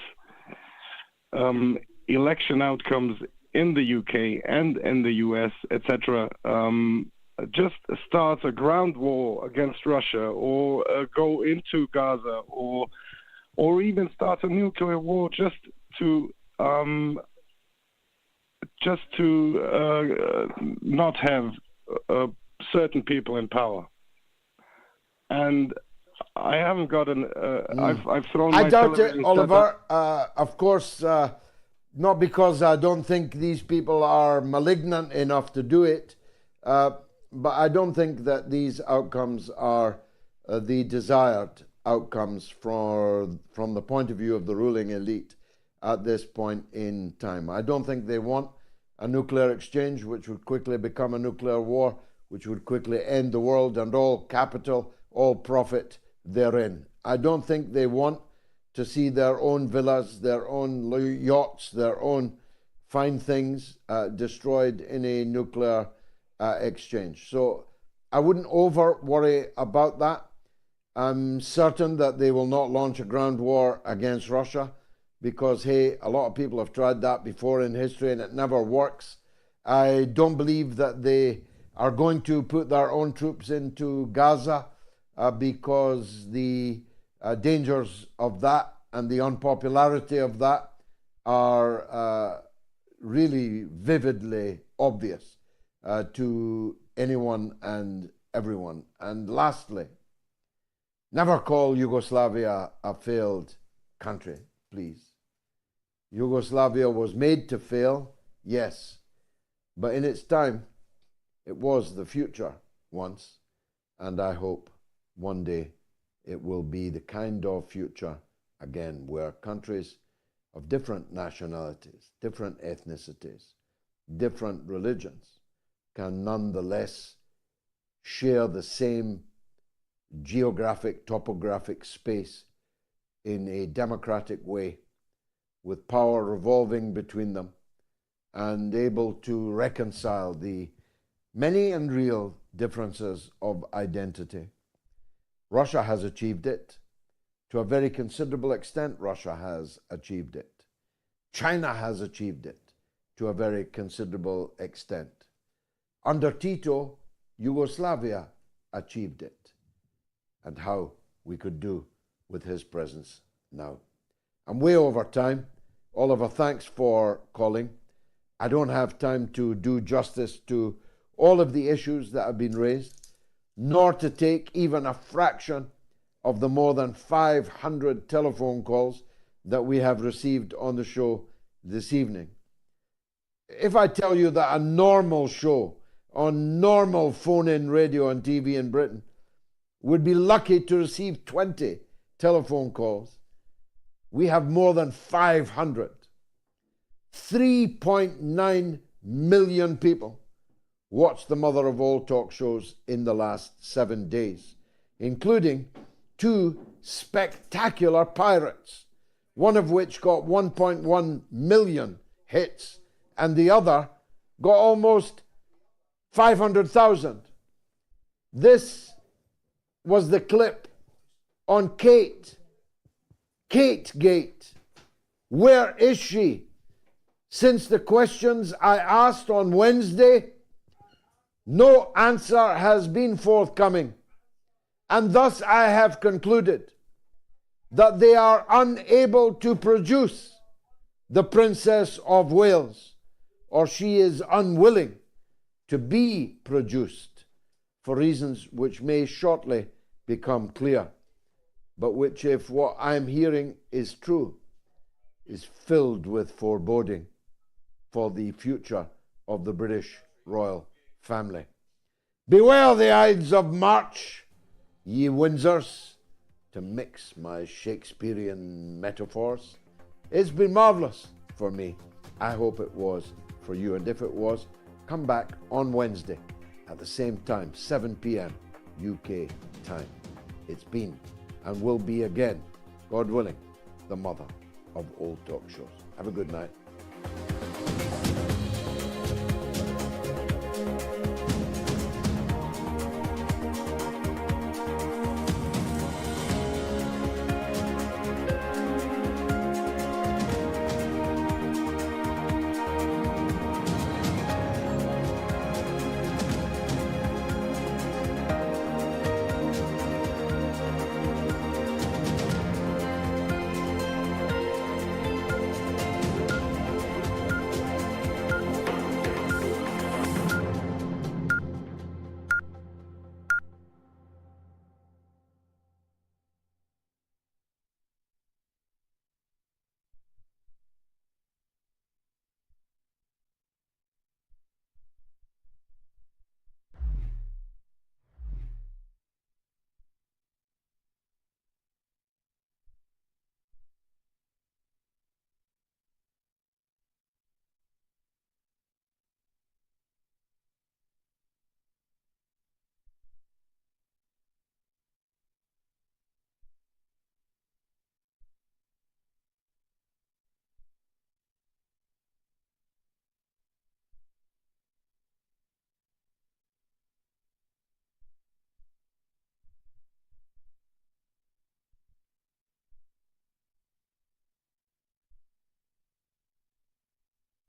election outcomes in the UK and in the US, etc., just start a ground war against Russia, or go into Gaza, or even start a nuclear war just to not have certain people in power. And I haven't got an. I've thrown. I my doubt it, television Oliver. Of course, not because I don't think these people are malignant enough to do it, but I don't think that these outcomes are the desired outcomes from the point of view of the ruling elite at this point in time. I don't think they want a nuclear exchange, which would quickly become a nuclear war, which would quickly end the world and all capital, all profit therein. I don't think they want to see their own villas, their own yachts, their own fine things destroyed in a nuclear exchange. So I wouldn't over worry about that. I'm certain that they will not launch a ground war against Russia, because, hey, a lot of people have tried that before in history and it never works. I don't believe that they are going to put their own troops into Gaza because the dangers of that and the unpopularity of that are really vividly obvious to anyone and everyone. And lastly, never call Yugoslavia a failed country, please. Yugoslavia was made to fail, yes, but in its time, it was the future once, and I hope one day it will be the kind of future again where countries of different nationalities, different ethnicities, different religions can nonetheless share the same geographic, topographic space in a democratic way with power revolving between them, and able to reconcile the many and real differences of identity. Russia has achieved it. To a very considerable extent, Russia has achieved it. China has achieved it to a very considerable extent. Under Tito, Yugoslavia achieved it, and how we could do with his presence now. I'm way over time. Oliver, thanks for calling. I don't have time to do justice to all of the issues that have been raised, nor to take even a fraction of the more than 500 telephone calls that we have received on the show this evening. If I tell you that a normal show on normal phone-in radio and TV in Britain would be lucky to receive 20 telephone calls, we have more than 500. 3.9 million people watched the mother of all talk shows in the last 7 days, including 2 spectacular pirates, one of which got 1.1 million hits, and the other got almost 500,000. This was the clip on Kate. Kate Gate. Where is she? Since the questions I asked on Wednesday, no answer has been forthcoming. And thus I have concluded that they are unable to produce the Princess of Wales, or she is unwilling to be produced for reasons which may shortly become clear, but which, if what I'm hearing is true, is filled with foreboding for the future of the British royal family. Beware the Ides of March, ye Windsors, to mix my Shakespearean metaphors. It's been marvellous for me. I hope it was for you. And if it was, come back on Wednesday at the same time, 7 p.m. UK time. It's been and will be again, God willing, the mother of all talk shows. Have a good night.